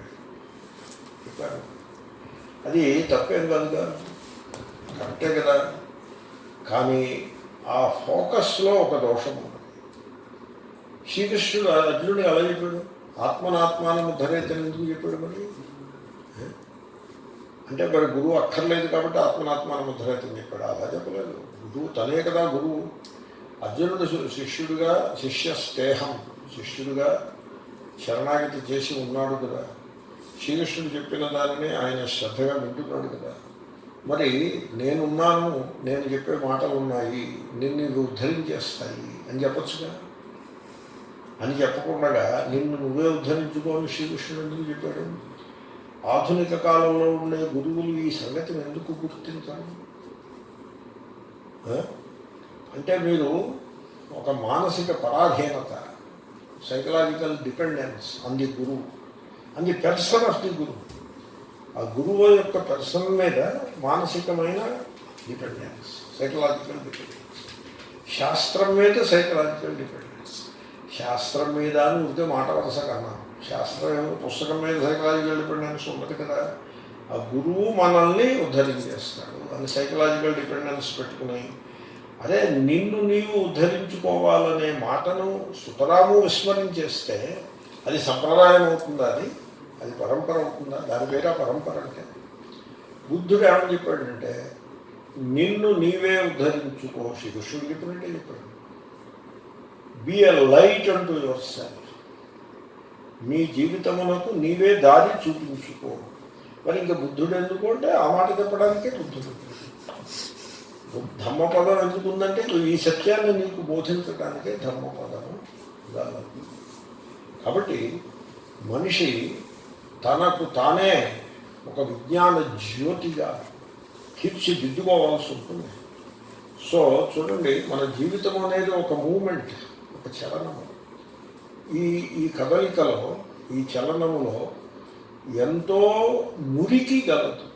చెప్పారు. అది తప్పేం కాదుగా, కరెక్టే కదా. కానీ ఆ ఫోకస్లో ఒక దోషం ఉంది. శ్రీకృష్ణుడు అర్జునుడు అలా చెప్పాడు. ఆత్మనాత్మానం ఉద్ధరైతే ఎందుకు చెప్పాడు? మరి అంటే మరి గురువు అక్కర్లేదు కాబట్టి ఆత్మనాత్మానం ఉద్ధరైతే చెప్పాడు. అలా చెప్పలేదు. గురువు తనే కదా గురువు. అర్జునుడు శిష్యుడిగా శిష్యుడిగా శరణాగతి చేసి ఉన్నాడు కదా. శ్రీకృష్ణుడు చెప్పిన దానిని ఆయన శ్రద్ధగా వింటున్నాడు కదా. మరి నేనున్నాను, నేను చెప్పే మాటలు ఉన్నాయి, నిన్ను ఉద్ధరించేస్తాయి అని చెప్పచ్చుగా. అని చెప్పకుండా నిన్ను నువ్వే ఉద్ధరించుకోని శ్రీకృష్ణుడు ఎందుకు చెప్పాడు? ఆధునిక కాలంలో ఉండే గురువులు ఈ సంగతిని ఎందుకు గుర్తించాలి? అంటే మీరు ఒక మానసిక పరాధీనత, సైకలాజికల్ డిపెండెన్స్ ఆన్ ది గురువు, on the person of the గురువు. ఆ గురువు యొక్క పర్సన్ మీద మానసికమైన డిపెండెన్స్, సైకలాజికల్ డిపెండెన్స్. శాస్త్రం మీద సైకలాజికల్ డిపెండెన్స్. శాస్త్రం మీద అని ఉంటే మాట వరుస కన్నా, శాస్త్రం ఏమో పుస్తకం మీద సైకలాజికల్ డిపెండెన్స్ ఉండదు కదా. ఆ గురువు మనల్ని ఉద్ధరించేస్తాడు అని సైకలాజికల్ డిపెండెన్స్ పెట్టుకుని, అదే నిన్ను నీవు ఉద్ధరించుకోవాలనే మాటను సుతరాము విస్మరించేస్తే అది సంప్రదాయం అవుతుందా? అది పరంపర అవుతుందా? దాని పేరు ఆ పరంపర అంటే. బుద్ధుడు ఏమని చెప్పాడంటే నిన్ను నీవే ఉద్ధరించుకో. శ్రీకృష్ణుడు చెప్పినట్టే చెప్పాడు. బీ ఎ లైట్ అంటూ యువర్ సెల్ఫ్. మీ జీవితమునకు నీవే దారి చూపించుకో. మరి ఇంకా బుద్ధుడు ఎందుకు అంటే ఆ మాట చెప్పడానికే బుద్ధుడు. ధమ్మపదం ఎందుకుందంటే ఈ సత్యాన్ని నీకు బోధించడానికే ధమ్మపదము గలదు. కాబట్టి మనిషి తనకు తానే ఒక విజ్ఞాన జ్యోతిగా తీర్చిదిద్దుకోవాల్సి ఉంటుంది. సో చూడండి, మన జీవితం అనేది ఒక మూమెంట్, ఒక చలనము. ఈ కదలికలో, ఈ చలనములో ఎంతో మురికి గలదు.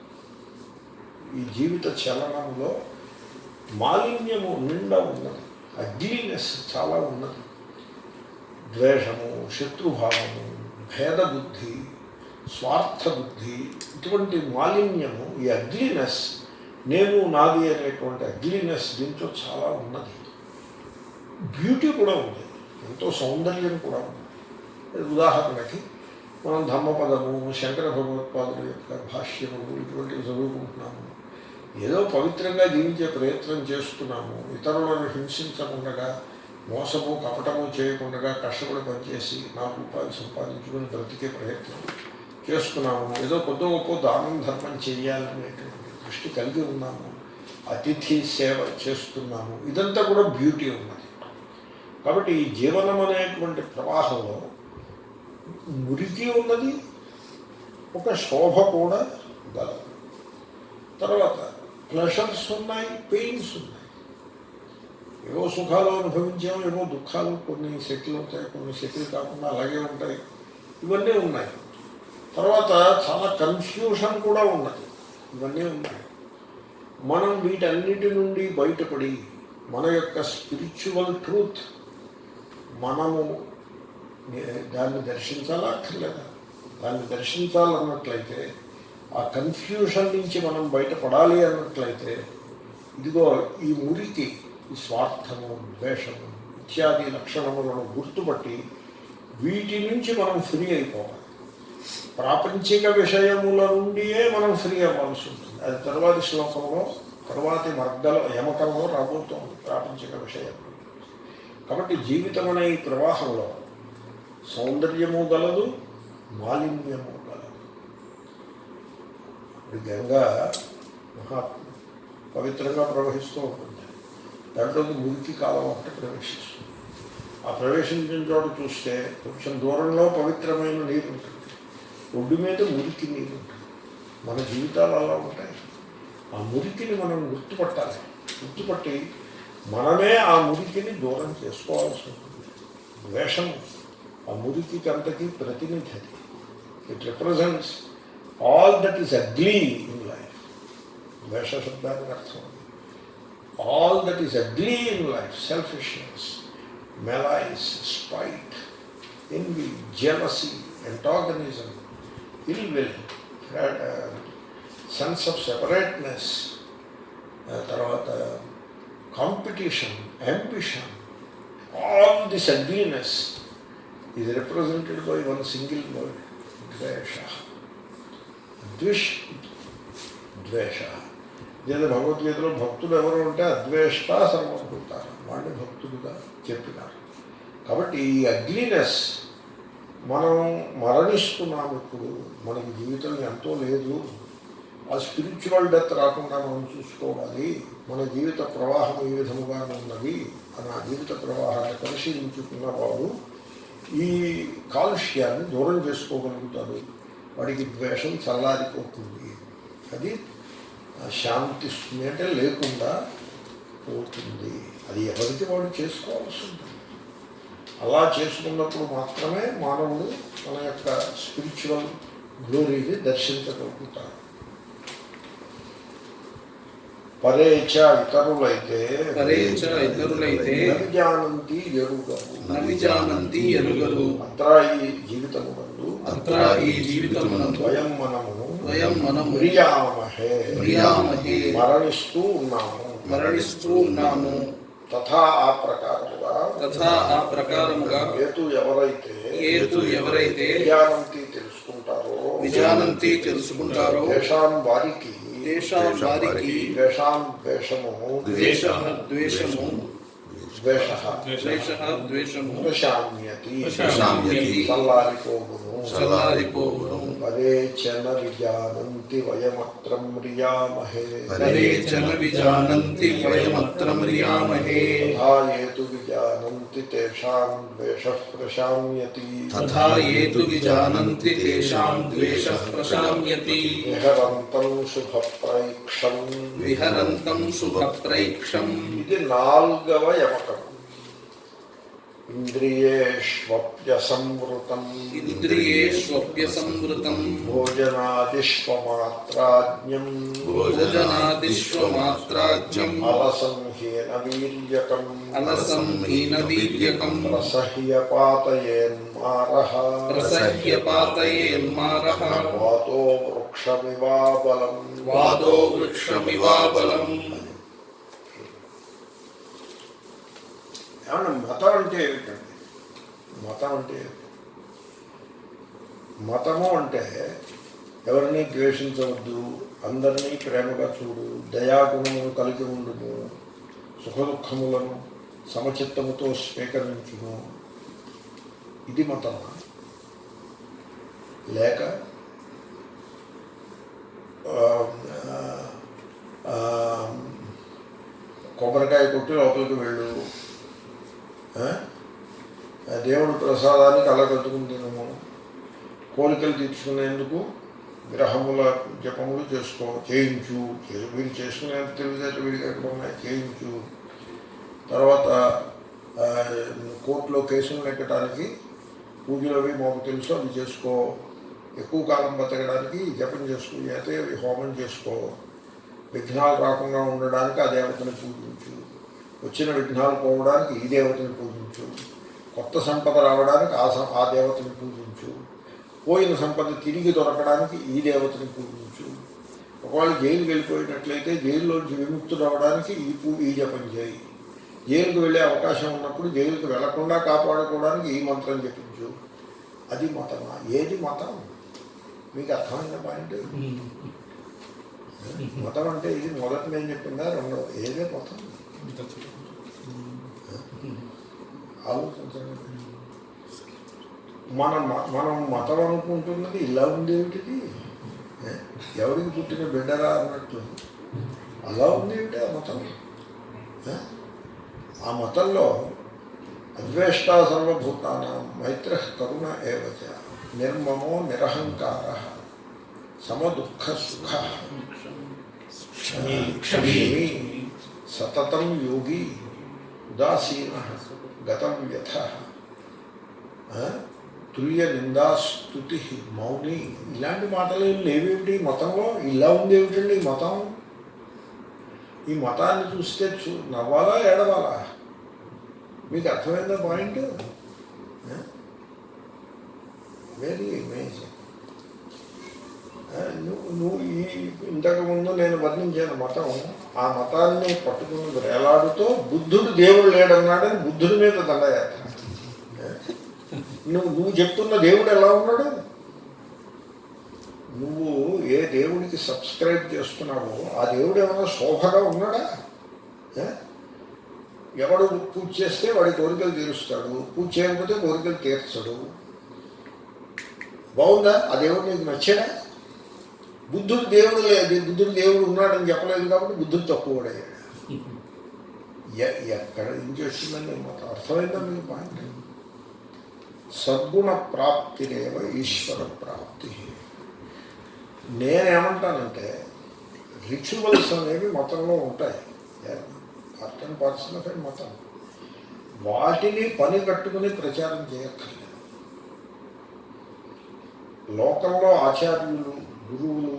ఈ జీవిత చలనములో మాలిన్యము నిండా ఉన్నది, అగ్లీనెస్ చాలా ఉన్నది. ద్వేషము, శత్రుభావము, భేదబుద్ధి, స్వార్థబుద్ధి, ఇటువంటి మాలిన్యము, ఈ అగ్లీనెస్, నేను నాది అనేటువంటి అగ్లీనెస్ దీంట్లో చాలా ఉన్నది. బ్యూటీ కూడా ఉంది, ఎంతో సౌందర్యం కూడా ఉంది. ఉదాహరణకి మనం ధమ్మపదము, శంకర భగవత్పాదుల యొక్క భాష్యములు ఇటువంటివి చదువుకుంటున్నాము. ఏదో పవిత్రంగా జీవించే ప్రయత్నం చేస్తున్నాము. ఇతరులను హింసించకుండా, మోసము కపటము చేయకుండా కష్టపడి పనిచేసి 4 రూపాయలు సంపాదించుకుని బ్రతికే ప్రయత్నం చేస్తున్నాము. ఏదో కొద్ది గొప్ప దానం ధర్మం చేయాలనేటువంటి దృష్టి కలిగి ఉన్నాము. అతిథి సేవ చేస్తున్నాము. ఇదంతా కూడా బ్యూటీ ఉన్నది. కాబట్టి ఈ జీవనం అనేటువంటి ప్రవాహంలో మురికి ఉన్నది, ఒక శోభ కూడా గలదు. తర్వాత ప్లెషర్స్ ఉన్నాయి, పెయిన్స్ ఉన్నాయి. ఏవో సుఖాలు అనుభవించాము, ఏవో దుఃఖాలు, కొన్ని సెటిల్ అవుతాయి, కొన్ని సెటిల్ కాకుండా అలాగే ఉంటాయి. ఇవన్నీ ఉన్నాయి. తర్వాత చాలా కన్ఫ్యూషన్ కూడా ఉన్నది. ఇవన్నీ ఉన్నాయి. మనం వీటన్నిటి నుండి బయటపడి మన యొక్క స్పిరిచువల్ ట్రూత్ మనము దాన్ని దర్శించాలా అక్కర్లేదా? దాన్ని దర్శించాలన్నట్లయితే, ఆ కన్ఫ్యూషన్ నుంచి మనం బయటపడాలి అన్నట్లయితే, ఇదిగో ఈ మురికి, ఈ స్వార్థము, ద్వేషము ఇత్యాది లక్షణములను గుర్తుపట్టి వీటి నుంచి మనం ఫ్రీ అయిపోవాలి. ప్రాపంచిక విషయముల నుండియే మనం ఫ్రీ అవ్వాల్సి ఉంటుంది. అది తర్వాతి శ్లోకంలో, తర్వాతి మార్గంలో, యమకంలో రాబోతోంది ప్రాపంచిక విషయం. కాబట్టి జీవితం అనే ఈ ప్రవాహంలో సౌందర్యము గలదు, మాలిన్యము గలదు. ఇప్పుడు గంగా మహా పవిత్రంగా ప్రవహిస్తూ ఉంటుంది. దాంట్లోకి మురికి కాలం ఒకటి ప్రవేశిస్తుంది. ఆ ప్రవేశించిన చోట చూస్తే కొంచెం దూరంలో పవిత్రమైన నీరు ఉంటుంది, ఒడ్డు మీద మురికి నీరు ఉంటుంది. మన జీవితాలు అలా ఉంటాయి. ఆ మురికిని మనం గుర్తుపట్టాలి. గుర్తుపట్టి మనమే ఆ మురికిని దూరం చేసుకోవాల్సి ఉంటుంది. ద్వేషం ఆ మురికికి అంతకీ ప్రతినిధి. అది it represents all that is ugly in life. ద్వేష శబ్దానికి అర్థం all that is ugly in life. Selfishness, malice, spite, envy, jealousy, antagonism, ill will, sense of separateness, తర్వాత competition, ambition, all this ugliness is represented by one single word, dvesha. ద్వేష. లేదా భగవద్గీతలో భక్తులు ఎవరు ఉంటే అద్వేష్ట సర్వభూతాలు, వాడిని భక్తులుగా చెప్పినారు. కాబట్టి ఈ అగ్లీనెస్ మనం మరణిస్తున్నాం. ఇప్పుడు మనకి జీవితం ఎంతో లేదు. ఆ స్పిరిచువల్ డెత్ రాకుండా మనం చూసుకోవాలి. మన జీవిత ప్రవాహం ఏ విధముగా ఉన్నది అని ఆ జీవిత ప్రవాహాన్ని పరిశీలించుకున్న వాడు ఈ కాలుష్యాన్ని దూరం చేసుకోగలుగుతాడు. వాడికి ద్వేషం చల్లారిపోతుంది. అది శాంతి అంటే లేకుండా పోతుంది. అది ఎవరికి వాడు చేసుకోవాల్సి ఉంటుంది. అలా చేసుకున్నప్పుడు మాత్రమే మానవుడు మన యొక్క స్పిరిచువల్ గ్లోరీని దర్శించగలుగుతాడు. పరేచ ఇతరులైతే నవిజానంతి ఎరుగరు అత్రా ఈ జీవితమునందు వయం మనము మ్రియామహే మరణిస్తూ ఉన్నాము. తథా ఆ ప్రకారముగా ఏతు ఎవరైతే విజానంతి తెలుసుకుంటారో దేశాం వారికి ద్వేషము ద్వేషః ద్వేషః ద్వేషము ఉపశామ్యతి ఉపశామ్యతి చల్లారిపోవును చల్లారిపోవును పరే చన విజానంతి వయమత్ర మ్రియామహే పరే చన విజానంతి వయమత్ర మ్రియామహే తథా ఏతు విజానంతి తేషాం ద్వేషః ప్రశామ్యతి తథా ఏతు విజానంతి తేషాం ద్వేషః ప్రశామ్యతి విహరంతం శుభప్రైక్షం విహరంతం శుభప్రైక్షం ఇది నాల్గవ యమకం ఇంద్రియేష్వప్యసంవృతం ఇంద్రియేష్వప్యసంవృతం భోజనాదిష్వమాత్రాజ్ఞం భోజనాదిష్వమాత్రాజ్యం అలసంహీన వీర్యకం అలసం హీనవీర్యకం ప్రసహ్యపాతయేన్మారః ప్రసహ్యపాతయేన్మారః వాతో వృక్షమివాబలం వాదో వృక్షమివాబలం. ఏమన్నా మతం అంటే ఏమిటండి? మతం అంటే ఏమిటి? మతము అంటే ఎవరిని ద్వేషించవద్దు, అందరినీ ప్రేమగా చూడు, దయాగుణమును కలిగి ఉండుము, సుఖదుఖములను సమచిత్తముతో స్వీకరించుము. ఇది మతమా? లేక కొబ్బరికాయ కొట్టి లోపలికి వెళ్ళు, దేవుడి ప్రసాదానికి అలగట్టుకుని తినము, కోరికలు తీర్చుకునేందుకు గ్రహముల జపములు చేయించు, వీరు చేసుకునేందుకు తెలివితేటలు వీడికి ఎక్కడ ఉన్నాయి, చేయించు. తర్వాత కోర్టులో కేసులు నెక్కడానికి పూజలు అవి మాకు తెలుసు, అవి చేసుకో. ఎక్కువ కాలం బతకడానికి జపం చేసుకో, అయితే హోమం చేసుకో. విఘ్నాలు రాకుండా ఉండడానికి ఆ దేవతని పూజించు, వచ్చిన విఘ్నాలు పోవడానికి ఈ దేవతని పూజించు, కొత్త సంపద రావడానికి ఆ దేవతని పూజించు, పోయిన సంపద తిరిగి దొరకడానికి ఈ దేవతని పూజించు. ఒకవేళ జైలుకి వెళ్ళిపోయినట్లయితే జైల్లోంచి విముక్తులు రావడానికి ఈ జపం చేయి. జైలుకు వెళ్ళే అవకాశం ఉన్నప్పుడు జైలుకి వెళ్లకుండా కాపాడుకోవడానికి ఈ మంత్రం జపించు. అది మతమా? ఏది మతం? మీకు అర్థమైన పాయింట్? మతం అంటే ఇది మొదటి నేను చెప్పిందా, రెండవ ఏదే మతం? ఆలోచించండి. మనం మతం అనుకుంటున్నది ఇలా ఉండేవిటిది, ఎవరికి పుట్టిన బిడ్డరా అన్నట్లు అలా ఉండేవిటి ఆ మతం. ఆ మతంలో అద్వేష్టా సర్వభూతానాం మైత్రః కరుణ ఏవచ నిర్మమో నిరహంకార సమదుఃఖ సుఖ క్షమీ సతతం యోగి ఉదాసీన గతం వ్యథ తుల్య నిందాస్తుతి మౌని. ఇలాంటి మాటలు లేవేమిటి మతంలో? ఇలా ఉండేవిటండి ఈ మతం. ఈ మతాన్ని చూస్తే నవ్వాలా ఏడవాలా? మీకు అర్థమైందా పాయింట్? Very amazing. నువ్వు ఇంతకుముందు నేను వర్ణించిన మతం, ఆ మతాన్ని పట్టుకుని వేలాడుతూ బుద్ధుడు దేవుడు లేడన్నాడని బుద్ధుడి మీద దండయాత్ర. నువ్వు చెప్తున్న దేవుడు ఎలా ఉన్నాడు? నువ్వు ఏ దేవుడికి సబ్స్క్రైబ్ చేస్తున్నావో ఆ దేవుడు ఏమైనా శోభగా ఉన్నాడా? ఎవడు పూజ చేస్తే వాడి కోరికలు తీరుస్తాడు, పూజ చేయకపోతే కోరికలు తీర్చడు. బాగుందా? ఆ దేవుడు నీకు నచ్చాడా? బుద్ధుడు దేవుడు లేదు, బుద్ధుడు దేవుడు ఉన్నాడని చెప్పలేదు కాబట్టి బుద్ధుడు తక్కువడయ్యాడు. ఎక్కడ నుంచి వచ్చిందండి మాకు? అర్థమైందా మీకు పాయింట్? సద్గుణ ప్రాప్తిరేవ ఈశ్వర ప్రాప్తి. నేనేమంటానంటే రిచువల్స్ అనేవి మతంలో ఉంటాయి, పార్ట్ అండ్ పార్సల్ ఆఫ్ మతం. వాటిని పని కట్టుకుని ప్రచారం చేయక్కర్లేదు. లోకంలో ఆచార్యులు, గురువులు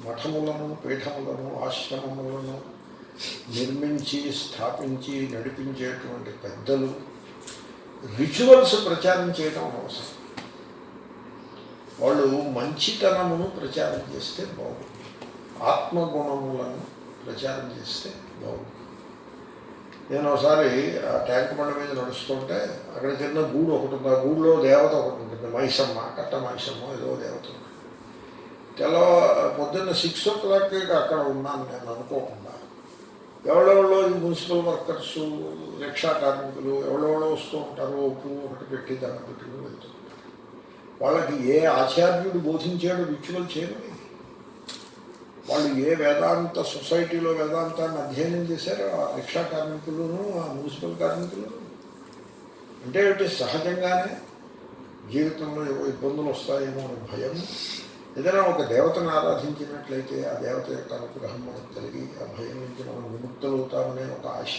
మఠములను, పీఠములను, ఆశ్రమములను నిర్మించి స్థాపించి నడిపించేటువంటి పెద్దలు రిచువల్స్ ప్రచారం చేయడం అవసరం. వాళ్ళు మంచితనమును ప్రచారం చేస్తే బాగుంది, ఆత్మగుణములను ప్రచారం చేస్తే బాగుంది. నేను ఒకసారి ఆ ట్యాంక్ బండ మీద నడుస్తుంటే అక్కడ చిన్న గూడు ఒకటి ఉంది. ఆ గూడులో దేవత ఒకటి ఉంటుంది, మైసమ్మ, కట్ట మైసమ్మ ఏదో దేవత ఉంటుంది. పొద్దున్న 6 o'clock అక్కడ ఉన్నాను నేను అనుకోకుండా. ఎవరెవరో ఈ మున్సిపల్ వర్కర్సు, రిక్షా కార్మికులు ఎవరెవరో వస్తూ ఉంటారు, పువ్వు ఒకటి పెట్టి దండ పెట్టుకుని వెళ్తూ ఉంటారు. వాళ్ళకి ఏ ఆచార్యుడు బోధించాడు రిచువల్ చేయమని? వాళ్ళు ఏ వేదాంత సొసైటీలో వేదాంతాన్ని అధ్యయనం చేశారో ఆ రిక్షా కార్మికులను, ఆ మున్సిపల్ కార్మికులను? అంటే ఏమిటి, సహజంగానే జీవితంలో ఏవో ఇబ్బందులు వస్తాయేమో అని భయం. ఏదైనా ఒక దేవతను ఆరాధించినట్లయితే ఆ దేవత యొక్క అనుగ్రహం మనకు కలిగి ఆ భయం నుంచి మనం విముక్తులవుతామనే ఒక ఆశ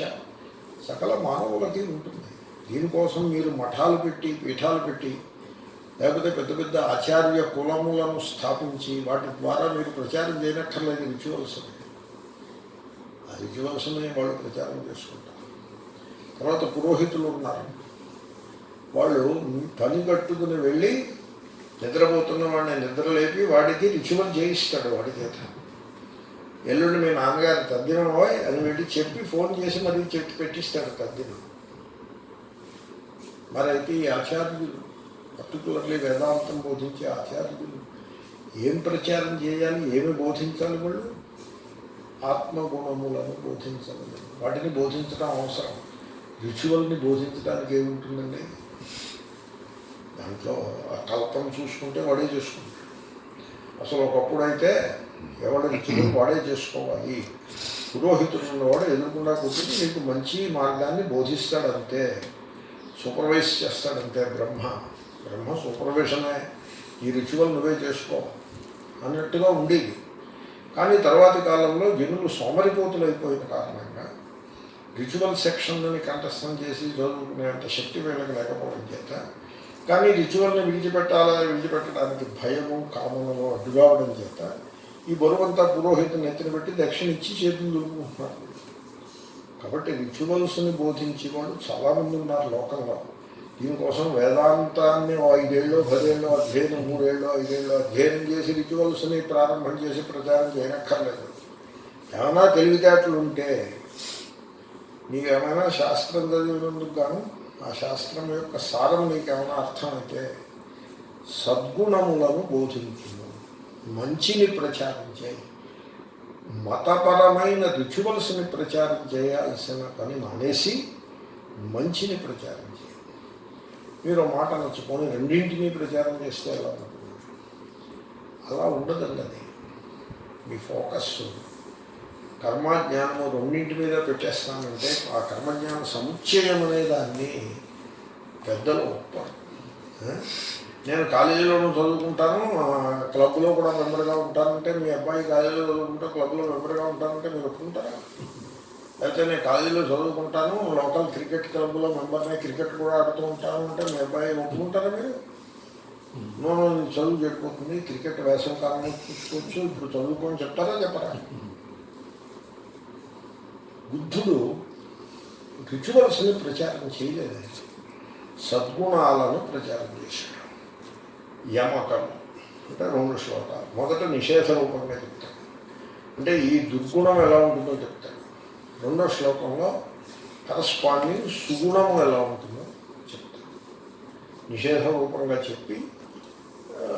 సకల మానవులకి ఉంటుంది. దీనికోసం మీరు మఠాలు పెట్టి, పీఠాలు పెట్టి, లేకపోతే పెద్ద పెద్ద ఆచార్య కులములను స్థాపించి వాటి ద్వారా మీరు ప్రచారం చేయనక్కర్లేదు. రిచువల్స్ ఆ రిచువల్స్ని వాళ్ళు ప్రచారం చేసుకుంటారు. తర్వాత పురోహితులు ఉన్నారు, వాళ్ళు పని కట్టుకుని వెళ్ళి నిద్రపోతున్న వాడిని నిద్రలేపి వాడికి రిచువల్ చేయిస్తాడు. వాడి చేత ఎల్లుండి మీ నాన్నగారి తద్దినం పోయి అని వెళ్ళి చెప్పి ఫోన్ చేసి మరీ చెప్పి పెట్టిస్తాడు తద్దినం. మరి అయితే ఈ ఆచార్యులు, పర్టికులర్లీ వేదాంతం బోధించే ఆచార్యులు ఏం ప్రచారం చేయాలి, ఏమి బోధించాలి? వాళ్ళు ఆత్మగుణములను బోధించాలి. వాటిని బోధించడం అవసరం. రిచువల్ని బోధించడానికి ఏముంటుందండి? దాంట్లో ఆ కల్పన చూసుకుంటే వాడే చేసుకుంటాడు. అసలు ఒకప్పుడైతే ఎవడ రిచువల్ వాడే చేసుకోవాలి. పురోహితుడు ఉన్నవాడు ఎదురుకుండా కూర్చొని నీకు మంచి మార్గాన్ని బోధిస్తాడంతే, సూపర్వైజ్ చేస్తాడంతే. బ్రహ్మ సూపర్విజనే, ఈ రిచువల్ నువ్వే చేసుకో అన్నట్టుగా ఉండేది. కానీ తర్వాతి కాలంలో జనులు సోమరిపోతులు అయిపోయిన కారణంగా రిచువల్ సెక్షన్ని కంఠస్థం చేసి చదువుకునేంత శక్తి వీళ్ళకి లేకపోవడం చేత, కానీ రిచువల్ని విడిచిపెట్టడానికి భయము, కామనలు అడ్డుగావడం చేత ఈ బరువంతా పురోహితుని ఎత్తిన పెట్టి దక్షిణ ఇచ్చి చేతులు దులుపుకుంటున్నారు. కాబట్టి రిచువల్స్ని బోధించే వాళ్ళు చాలామంది ఉన్నారు లోకంలో. దీనికోసం వేదాంతాన్ని 5 ఏళ్ళు 10 ఏళ్ళు అధ్యయనం, 3 ఏళ్ళు 5 ఏళ్ళు అధ్యయనం చేసి రిచువల్స్ని ప్రారంభం చేసి ప్రచారం చేయనక్కర్లేదు. ఏమైనా తెలివితేటలు ఉంటే, నీకేమైనా శాస్త్రం చదివినందుకు గాను ఆ శాస్త్రం యొక్క సారం నీకేమైనా అర్థమైతే సద్గుణములను బోధించును, మంచిని ప్రచారం చేయి. మతపరమైన రిచువల్స్ని ప్రచారం చేయాల్సిన పని మానేసి మంచిని ప్రచారం చేయి. మీరు మాట నచ్చుకొని రెండింటినీ ప్రచారం చేస్తే ఎలా ఉంటుంది? అలా ఉండదండి. అది మీ ఫోకస్ కర్మజ్ఞానము రెండింటి మీద పెట్టేస్తానంటే ఆ కర్మజ్ఞాన సముచ్చయం అనే దాన్ని పెద్దలు ఒప్పరు. నేను కాలేజీలోనూ చదువుకుంటాను, క్లబ్లో కూడా మెంబర్గా ఉంటానంటే, మీ అబ్బాయి కాలేజీలో చదువుకుంటే క్లబ్లో మెంబర్గా ఉంటానంటే మీరు ఒప్పుకుంటారా? అయితే నేను కాలేజీలో చదువుకుంటాను, లోకల్ క్రికెట్ క్లబ్లో మెంబర్ని, క్రికెట్ కూడా ఆడుతూ ఉంటాను అంటే మీ అబ్బాయి ఒప్పుకుంటారా మీరు? నేను చదువు చెడిపోతుంది, క్రికెట్ వేసవి కాలంలో చూసుకోవచ్చు, ఇప్పుడు చదువుకొని చెప్తారా చెప్పరా? బుద్ధుడు రిచువల్స్ని ప్రచారం చేయలేదు, సద్గుణాలను ప్రచారం చేశాడు. యమకం అంటే 2 శ్లోకాలు. మొదట నిషేధ రూపంగా చెప్తాడు, అంటే ఈ దుర్గుణం ఎలా ఉంటుందో చెప్తాడు. 2వ శ్లోకంలో కరస్పాండింగ్ సుగుణము ఎలా ఉంటుందో చెప్తాడు. నిషేధ రూపంగా చెప్పి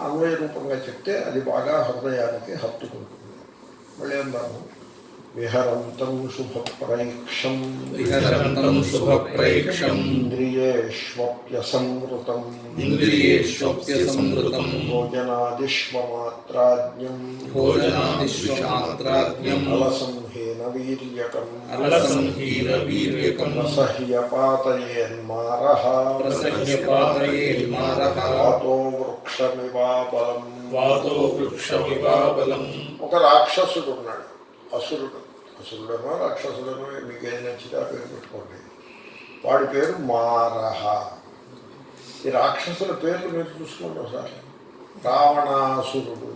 అన్వయ రూపంగా చెప్తే అది బాగా హృదయానికి హత్తుకుంటుంది. మళ్ళీ అందాము, విహరంతం శుభప్రైక్షం ఇంద్రియేష్వప్యసంవృతం భోజనాదిష్వమాత్రాజ్ఞం అలసంహీన వీర్యకం రసహ్యపాతయేన్మారః వాతో వృక్షమివాబలం. ఒక రాక్షసుడు ఉన్నాడు, అసురుడనో రాక్షసుడనో మీకేం నచ్చితే ఆ పేరు పెట్టుకోండి. వాడి పేరు మారహ. ఈ రాక్షసుల పేర్లు మీరు చూసుకోండి ఒకసారి. రావణాసురుడు,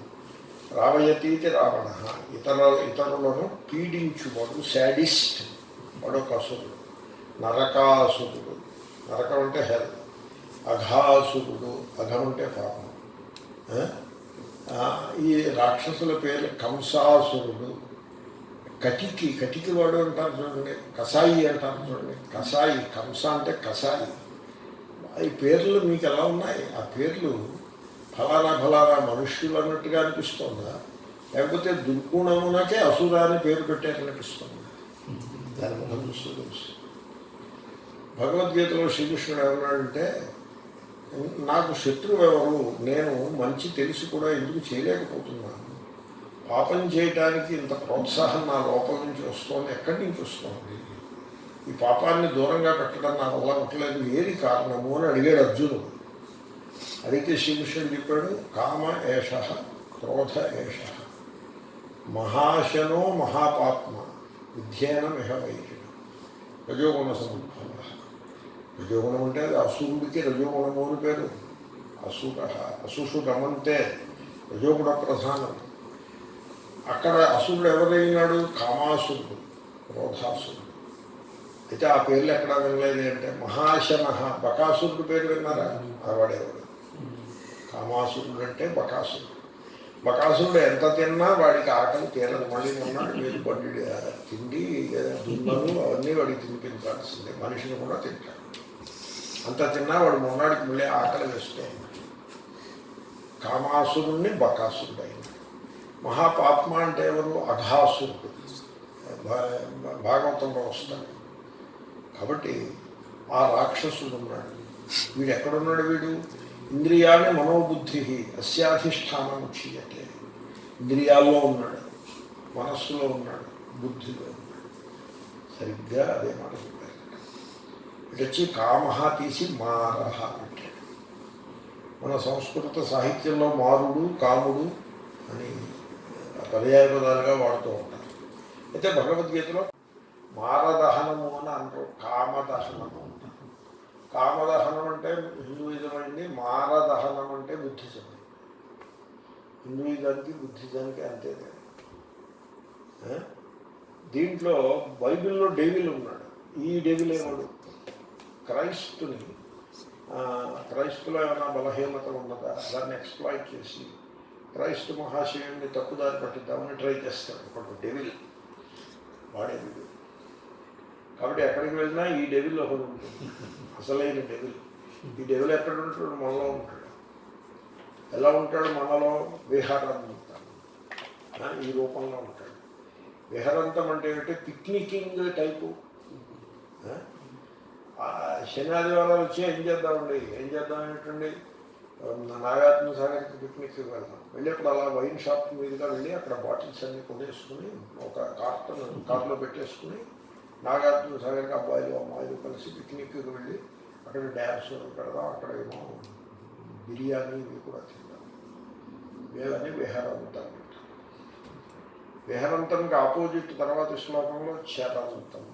రావయతీతి రావణ, ఇతరులను పీడించువాడు, శాడిస్ట్, వాడొక అసురుడు. నరకాసురుడు, నరకం అంటే హెల్. అఘాసురుడు, అఘం అంటే పాపం. ఈ రాక్షసుల పేర్లు కంసాసురుడు, కటికి వాడు అంటారు చూడండి, కసాయి అంటారు చూడండి. కసాయి, కంస అంటే కసాయి. ఈ పేర్లు మీకు ఎలా ఉన్నాయి? ఆ పేర్లు ఫలానా మనుష్యులు అన్నట్టుగా అనిపిస్తుందా, లేకపోతే దుర్గుణమునకే అసుర అని పేరు పెట్టారనిపిస్తుందా? దాని ముఖం చూస్తూ తెలుసు. భగవద్గీతలో శ్రీకృష్ణుడు ఏమన్నాడంటే, నాకు శత్రువు ఎవరు, నేను మంచి తెలిసి కూడా ఎందుకు చేయలేకపోతున్నాను, పాపం చేయటానికి ఇంత ప్రోత్సాహం నా లోపల నుంచి వస్తోంది, ఎక్కడి నుంచి వస్తోంది, ఈ పాపాన్ని దూరంగా పెట్టడం నా వల్ల అవ్వట్లేదు, ఏది కారణము అని అడిగాడు అర్జునుడు. అడిగితే శ్రీకృష్ణుడు చెప్పాడు, కామ ఏష క్రోధ ఏష మహాశనో మహాపాత్మ విధ్యేనం ఇహ వైద్యుడు రజోగుణ సముద్భవ. రజోగుణం అంటే అది అసురుడికి రజోగుణము అని పేరు. అసుషు రమంతే రజోగుణ ప్రధానం. అక్కడ అసురుడు ఎవరైనాడు? కామాసురుడు, క్రోధాసురుడు. అయితే ఆ పేర్లు ఎక్కడా వినలేదు అంటే మహాశన, బకాసురుడు పేరు విన్నారా? వాడేవాడు కామాసురుడు అంటే బకాసురుడు. బకాసురుడు ఎంత తిన్నా వాడికి ఆకలి తీరదు. మళ్ళీ ఉన్నాడు వీళ్ళు బండి తిండి దున్నలు అవన్నీ వాడికి తినిపించాల్సిందే. మనిషిని కూడా తింటాడు. అంత తిన్నా వాడు మొన్నాడికి మళ్ళీ ఆకలి వేస్తూ ఉన్నాడు. కామాసురుణ్ణి బకాసురుడు అయినాడు. మహాపాత్మ అంటే ఎవరు? అఘాసురుడు. భాగవతంలో వస్తాడు. కాబట్టి ఆ రాక్షసుడు ఉన్నాడు. వీడు ఎక్కడున్నాడు? వీడు ఇంద్రియాన్ని మనోబుద్ధి అస్యాధిష్టానం క్షీయతే. ఇంద్రియాల్లో ఉన్నాడు, మనస్సులో ఉన్నాడు, బుద్ధిలో ఉన్నాడు. సరిగ్గా అదే మాట చెప్పారు. ఇటు వచ్చి కామహ తీసి మారహ పెట్టాడు. మన సంస్కృత సాహిత్యంలో మారుడు, కాముడు అని పర్యాయ పదాలుగా వాడుతూ ఉంటారు. అయితే భగవద్గీతలో మారదహనము అని అంటారు, కామదహనము అంటారు. కామదహనం అంటే హిందూయిజం అయింది, మారదహనం అంటే బుద్ధిజం. హిందూయిజానికి బుద్ధిజానికి అంతే. దీంట్లో బైబిల్లో డెవిల్ ఉన్నాడు. ఈ డెవిల్ ఏవాడు? క్రైస్తులో ఏమైనా బలహీనత ఉన్నదా దాన్ని ఎక్స్ప్లాయిట్ చేసి క్రైస్తు మహాశయుడిని తప్పుదారి పట్టిద్దామని ట్రై చేస్తాడు ఒకటి డెవిల్. వాడే వీడు. కాబట్టి ఎక్కడికి వెళ్ళినా ఈ డెవిల్ ఒకడు ఉంటుంది, అసలైన డెవిల్. ఈ డెవిల్ ఎక్కడ ఉంటాడు? మనలో ఉంటాడు. ఎలా ఉంటాడు మనలో? విహరంతం, ఈ రూపంలో ఉంటాడు. విహరంతం అంటే ఏంటంటే పిక్నికింగ్ టైపు. శనాదివారాలు వచ్చి ఏం చేద్దామండి, ఏం చేద్దాం ఏంటండి, నాగార్జున సాగర్కి పిక్నిక్కి వెళ్దాం. వెళ్ళేప్పుడు అలా వైన్ షాప్ మీదుగా వెళ్ళి అక్కడ బాటిల్స్ అన్నీ కొనేసుకుని ఒక కార్లో పెట్టేసుకుని నాగార్జున సాగర్కి అబ్బాయిలు అమ్మాయిలు కలిసి పిక్నిక్కి వెళ్ళి అక్కడ డ్యాన్స్ పెడదాం, అక్కడ ఏమో బిర్యానీ ఇవి కూడా తిందాం. వీళ్ళని విహరంతం. విహరంతంకి ఆపోజిట్ తర్వాత శ్లోకంలో చరంతం.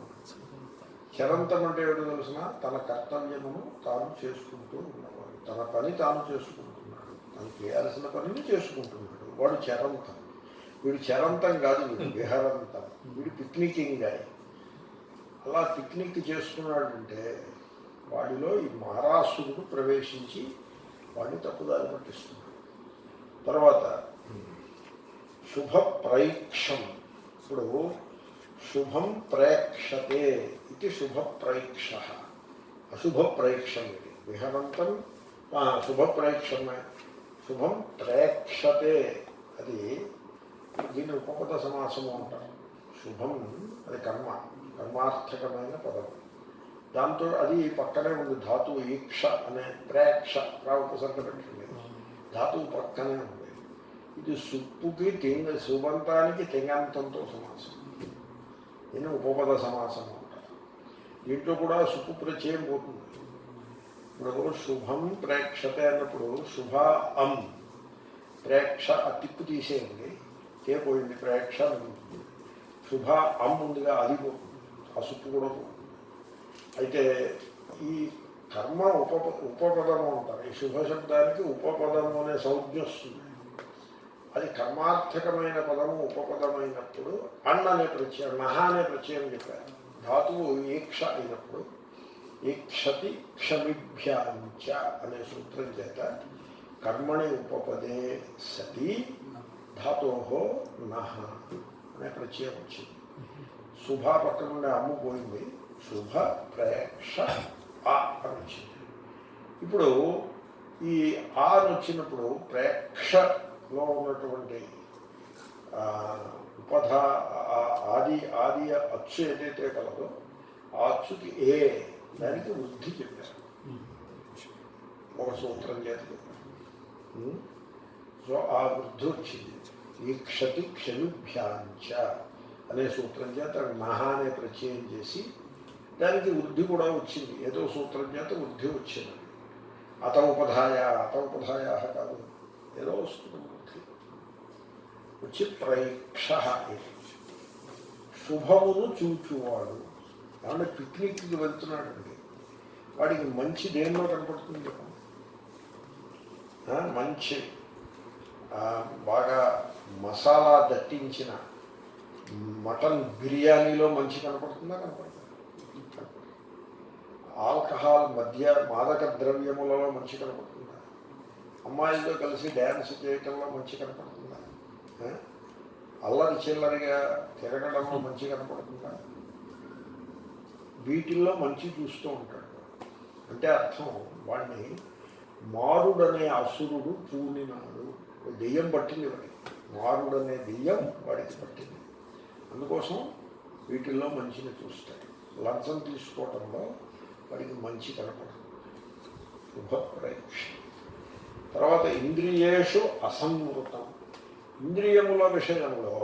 చరంతం అంటే ఏమిటో తెలిసిన? తన కర్తవ్యమును తాను చేసుకుంటూ ఉన్నవాడు. తన పని తాను చేసుకుంటున్నాడు, తను చేయాల్సిన పనిని చేసుకుంటున్నాడు. వాడు చరంతం. వీడు చరంతం కాదు, వీడు విహరంతం. వీడు పిక్నికింగ్ గాయ. అలా పిక్నిక్ చేసుకున్నాడంటే వాడిలో ఈ మారాసురుడు ప్రవేశించి వాడిని తప్పుదారి పట్టిస్తున్నాడు. తర్వాత శుభ ప్రైక్షం. ఇప్పుడు శుభం ప్రేక్షతే ఇది శుభ ప్రైక్ష. అశుభ ప్రైక్షం ఇది విహరంతం. శుభ ప్రేక్షమే. శుభం ప్రేక్షతే అది దీన్ని ఉపపద సమాసము అంటారు. శుభం అది కర్మార్థకమైన పదం. దాంతో అది పక్కనే ఉంది ధాతువు ఈక్ష అనే ప్రేక్ష ఉపసర్గ పెట్టండి. ధాతువు పక్కనే ఉంది. ఇది సుప్పుకి సుబంతానికి తెంగంతంతో సమాసం. దీన్ని ఉపపద సమాసం అంటారు. దీంట్లో కూడా సుప్పు ప్రత్యయం పోతుంది. ఇప్పుడు శుభం ప్రేక్షతే అన్నప్పుడు శుభ అం ప్రేక్ష ఆ తిప్పు తీసేయండి, పోయింది, ప్రేక్ష ఉంటుంది. శుభ అం ముందుగా అది పోతుంది, ఆ సుప్పు కూడా పోతుంది. అయితే ఈ కర్మ ఉపపదము అంటారు. ఈ శుభ శబ్దానికి ఉపపదము అనే సంజ్ఞ వస్తుంది. అది కర్మార్థకమైన పదము ఉపపదమైనప్పుడు అన్న అనే ప్రత్యయం, నహ అనే ప్రత్యయం చెప్పారు. ధాతువు ఈక్ష అయినప్పుడు ఈక్షతి క్షమిభ్యాంచ అనే సూత్రం చేత కర్మణి ఉపపదే సతి ధాతోహో నహ అనే ప్రత్యయం వచ్చింది. శుభ పక్క నుండి అమ్ము పోయింది, శుభ ప్రేక్ష ఆ అని వచ్చింది. ఇప్పుడు ఈ ఆ అని వచ్చినప్పుడు ప్రేక్షలో ఉన్నటువంటి ఉపధా ఆది ఆది అచ్చు ఏదైతే కలదో ఆ అచ్చుకి ఏ దానికి వృద్ధి చెప్పారు, ఒక సూత్రం చేత చెప్పారు. సో ఆ వృద్ధి వచ్చింది. ఈ క్షతి క్షమిభ్యాంచ అనే సూత్రం చేత మహా అనే ప్రత్యయం చేసి దానికి వృద్ధి కూడా వచ్చింది, ఏదో సూత్రం చేత వృద్ధి వచ్చింది. అత ఉపధాయ కాదు, ఏదో వస్తుంది వృద్ధి వచ్చి ప్రైక్ష శుభమును చూచువాడు. ఏమంటే పిక్నిక్కి వెళ్తున్నాడండి, వాడికి మంచి దేనిలో కనపడుతుంది, మంచి బాగా మసాలా దట్టించిన మటన్ బిర్యానీలో మంచి కనపడుతుందా? కనపడుతుంది. ఆల్కహాల్ మాదక ద్రవ్యములలో మంచి కనపడుతుందా? అమ్మాయిలతో కలిసి డ్యాన్స్ చేయటంలో మంచి కనపడుతుందా? అల్లరి చిల్లరిగా తిరగడంలో మంచి కనపడుతుందా? వీటిల్లో మంచి చూస్తూ ఉంటాడు. అంటే అర్థం వాడిని మారుడనే అసురుడు పూనినాడు, దెయ్యం పట్టింది వాడికి, మారుడనే దెయ్యం వాడికి పట్టింది. అందుకోసం వీటిల్లో మంచిని చూస్తాడు. లంచం తీసుకోవడంలో వాడికి మంచి కనపడదు, శుభప్రేక్ష. తర్వాత ఇంద్రియేషు అసంవృతం, ఇంద్రియముల విషయంలో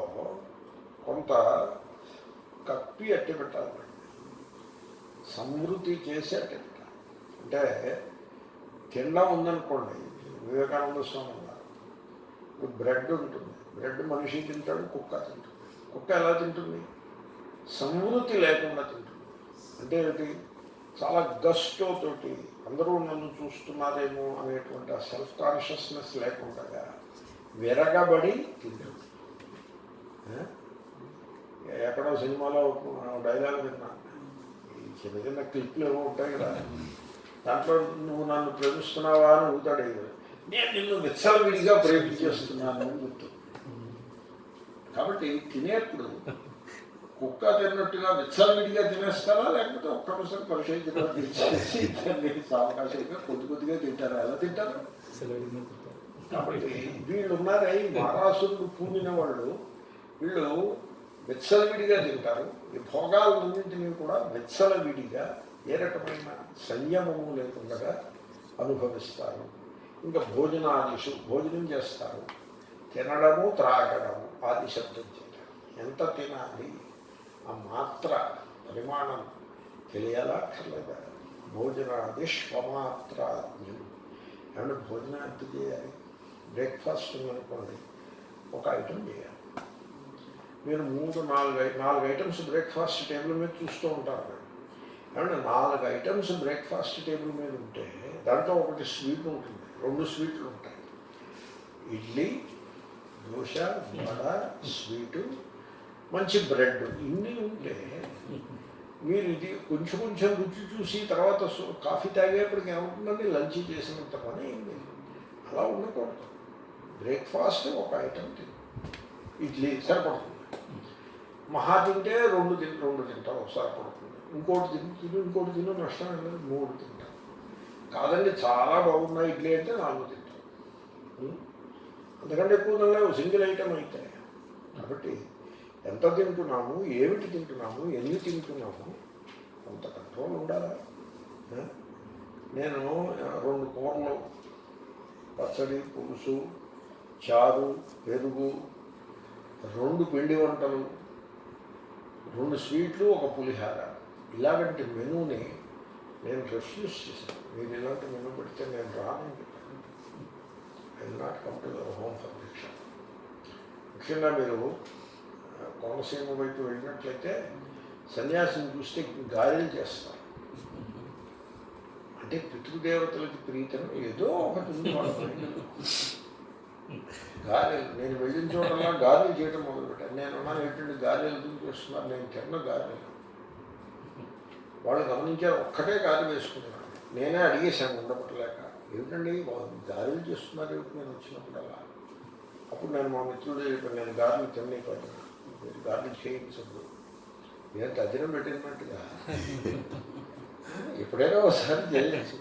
కొంత కప్పి అట్టి పెట్టాలి, సంవృతి చేసి అట్టి పెట్టాలి. అంటే తిండం ఉందనుకోండి, వివేకానంద స్వామి ఉన్నారు, ఇప్పుడు బ్రెడ్ ఉంటుంది, బ్రెడ్ మనిషి తింటాడు, కుక్క తింటుంది. కుక్క ఎలా తింటుంది? సంవృతి లేకుండా తింటుంది. అంటే ఏంటి? చాలా గస్టోతోటి అందరూ నన్ను చూస్తున్నారేమో అనేటువంటి ఆ సెల్ఫ్ కాన్షియస్నెస్ లేకుండా విరగబడి తింటుంది. ఎక్కడో సినిమాలో డైలాగ్ విన్నాను, ఈ చిన్న చిన్న క్లిప్లు ఏమో ఉంటాయి కదా, దాంట్లో నువ్వు నన్ను ప్రేమిస్తున్నావా అని అడుగుతాడు, నేను నిన్ను విచ్చలవిడిగా ప్రేమించేస్తున్నాను అని చెప్తాను. కాబట్టి తినేప్పుడు కుక్క తిన్నట్టుగా విచ్చలవిడిగా తినేస్తారా, లేకపోతే ఒక్కసారి పరిశోధించడం తెచ్చేసి దాన్ని అవకాశంగా కొద్దిగా తింటారా? ఎలా తింటారు? కాబట్టి వీళ్ళు ఉన్నారే, ఈ మారాసురుడు పూనిన వాళ్ళు, వీళ్ళు విచ్చలవిడిగా తింటారు. ఈ భోగాలన్నింటినీ కూడా విచ్చలవిడిగా ఏ రకమైన సంయమము లేకుండా అనుభవిస్తారు. ఇంకా భోజనాదిషు, భోజనం చేస్తారు, తినడము త్రాగడము, ఆది శబ్దం చేయడం. ఎంత తినాలి, ఆ మాత్ర పరిమాణం తెలియాలా అక్కర్లేదా? భోజనాది స్వమాత్రాజ్ఞం. ఏమంటే భోజనం ఎంత చేయాలి? బ్రేక్ఫాస్ట్ ఉందనుకోండి, ఒక ఐటెం చేయాలి. మీరు 3-4 ఐటమ్స్ బ్రేక్ఫాస్ట్ టేబుల్ మీద చూస్తూ ఉంటారు. ఏమంటే 4 ఐటమ్స్ బ్రేక్ఫాస్ట్ టేబుల్ మీద ఉంటే దాంట్లో ఒకటి స్వీట్ ఉంటుంది, 2 స్వీట్లు ఉంటాయి, ఇడ్లీ, దోశ, వడ, స్వీటు, మంచి బ్రెడ్. ఇన్ని ఉంటే మీరు ఇది కొంచెం కొంచెం రుచి చూసి తర్వాత కాఫీ తాగేప్పటికి ఏమవుతుందండి, లంచ్ చేసినంత పని ఏంటి? అలా ఉండకూడదు. బ్రేక్ఫాస్ట్ ఒక ఐటమ్ తిని, ఇడ్లీ సరిపడుతుంది, మహా తింటే 2 తింటాం, సరిపడుతుంది. ఇంకోటి తిను నష్టం లేదు, 3 తింటాం. కాదండి చాలా బాగున్నాయి ఇడ్లీ అంటే 4 తింటాం. అంతకంటే ఎక్కువ తినలేవు, సింగిల్ ఐటమ్ అయితే. కాబట్టి ఎంత తింటున్నాము, ఏమిటి తింటున్నాము, ఎన్ని తింటున్నాము, కొంత కంట్రోల్ ఉండాలి. నేను 2 కూరలు, పచ్చడి, పులుసు, చారు, పెరుగు, 2 పిండి వంటలు, 2 స్వీట్లు, ఒక పులిహార, ఇలాంటి మెనూని నేను రిఫ్యూజ్ చేశాను. మీరు ఇలాంటి మెనూ పెడితే నేను రానని చెప్పాను. I will not come to your home for భిక్ష. ముఖ్యంగా మీరు కోనసీమ వైపు వెళ్ళినట్లయితే సన్యాసిని చూస్తే గారెలు చేస్తారు. అంటే పితృదేవతలకి ప్రీతను ఏదో ఒకటి ఉంది వాళ్ళ గారెలు. నేను వెళ్ళిన చోటలా గారెలు చేయడం మొదలుపెట్టాను. నేను అన్నాను, ఏంటంటే గారెలు ఎందుకు చేస్తున్నారు? నేను తిన్న గారెలు. వాళ్ళు గమనించారు, ఒక్కటే గారెలు వేసుకున్నాను. నేనే అడిగేశాను ఉండబట్టలేక, ఏమిటండి గారెలు చేస్తున్నారు ఏమిటి నేను వచ్చినప్పుడల్లా? అప్పుడు నేను మా మిత్రుడు చెప్పాను, నేను గారెలు తినలేకపోయాను, గారెలు చేయించదు, నేను తదినం పెట్టినట్టుగా ఎప్పుడైనా ఒకసారి చేయలేదు.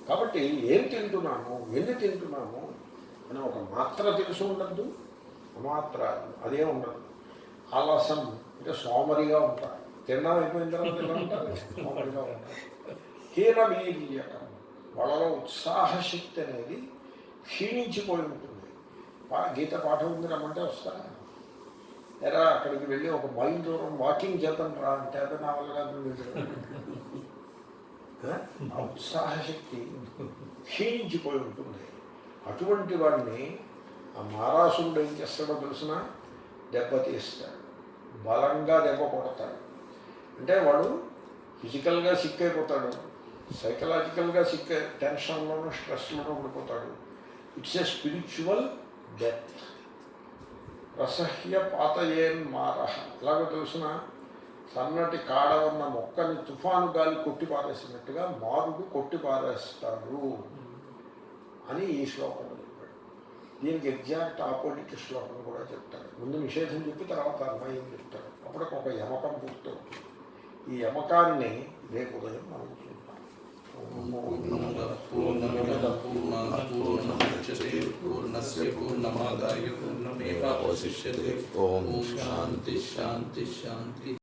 కాబట్టి ఏం తింటున్నాము, ఎన్ని తింటున్నాము అని ఒక మాత్ర తెలుసు ఉండద్దు. అమాత్రాది అదే ఉండదు. ఆలసం అంటే సోమరిగా ఉంటారు. తినడం అయిపోయిన తర్వాత ఎలా ఉంటారు? సోమరిగా ఉంటారు. హీన వీర్యకం, వాళ్ళలో ఉత్సాహశక్తి అనేది క్షీణించిపోయి ఉంటుంది. గీత పాఠం ఉంది రమ్మంటే వస్తారా? ఎరా అక్కడికి వెళ్ళి ఒక మైల్ దూరం వాకింగ్ చేద్దాం రా అంటే అది నా వల్ల కాదు. ఆ ఉత్సాహశక్తి క్షీణించిపోయి ఉంటుంది. అటువంటి వాడిని ఆ మారాసురుడు ఏం చేస్తాడో తెలిసిన, దెబ్బతీస్తాడు, బలంగా దెబ్బ కొడతాడు. అంటే వాడు ఫిజికల్గా సిక్ అయిపోతాడు, సైకలాజికల్గా సిక్, టెన్షన్లోనూ స్ట్రెస్లోనూ ఉండిపోతాడు. It's a spiritual death. రసహ్య పాతయేన్ మారహ, ఎలాగో తెలిసిన, సన్నటి కాడ ఉన్న మొక్కని తుఫాను గాలి కొట్టి పారేసినట్టుగా మారుడు కొట్టి పారేస్తాడు అని ఈ శ్లోకంలో చెప్పాడు. దీనికి ఎగ్జాక్ట్ ఆపోజిట్ శ్లోకం కూడా చెప్తాడు. ముందు నిషేధం చెప్పి తర్వాత అన్వయం చెప్తాడు. అప్పటికి ఒక యమకం పూర్తవుతుంది. ఈ యమకాన్ని రేపు ఉదయం మనం చూద్దాం. పూర్ణస్య పూర్ణమాదాయ పూర్ణమేవావశిష్యతే. ఓం శాంతి శాంతి శాంతి.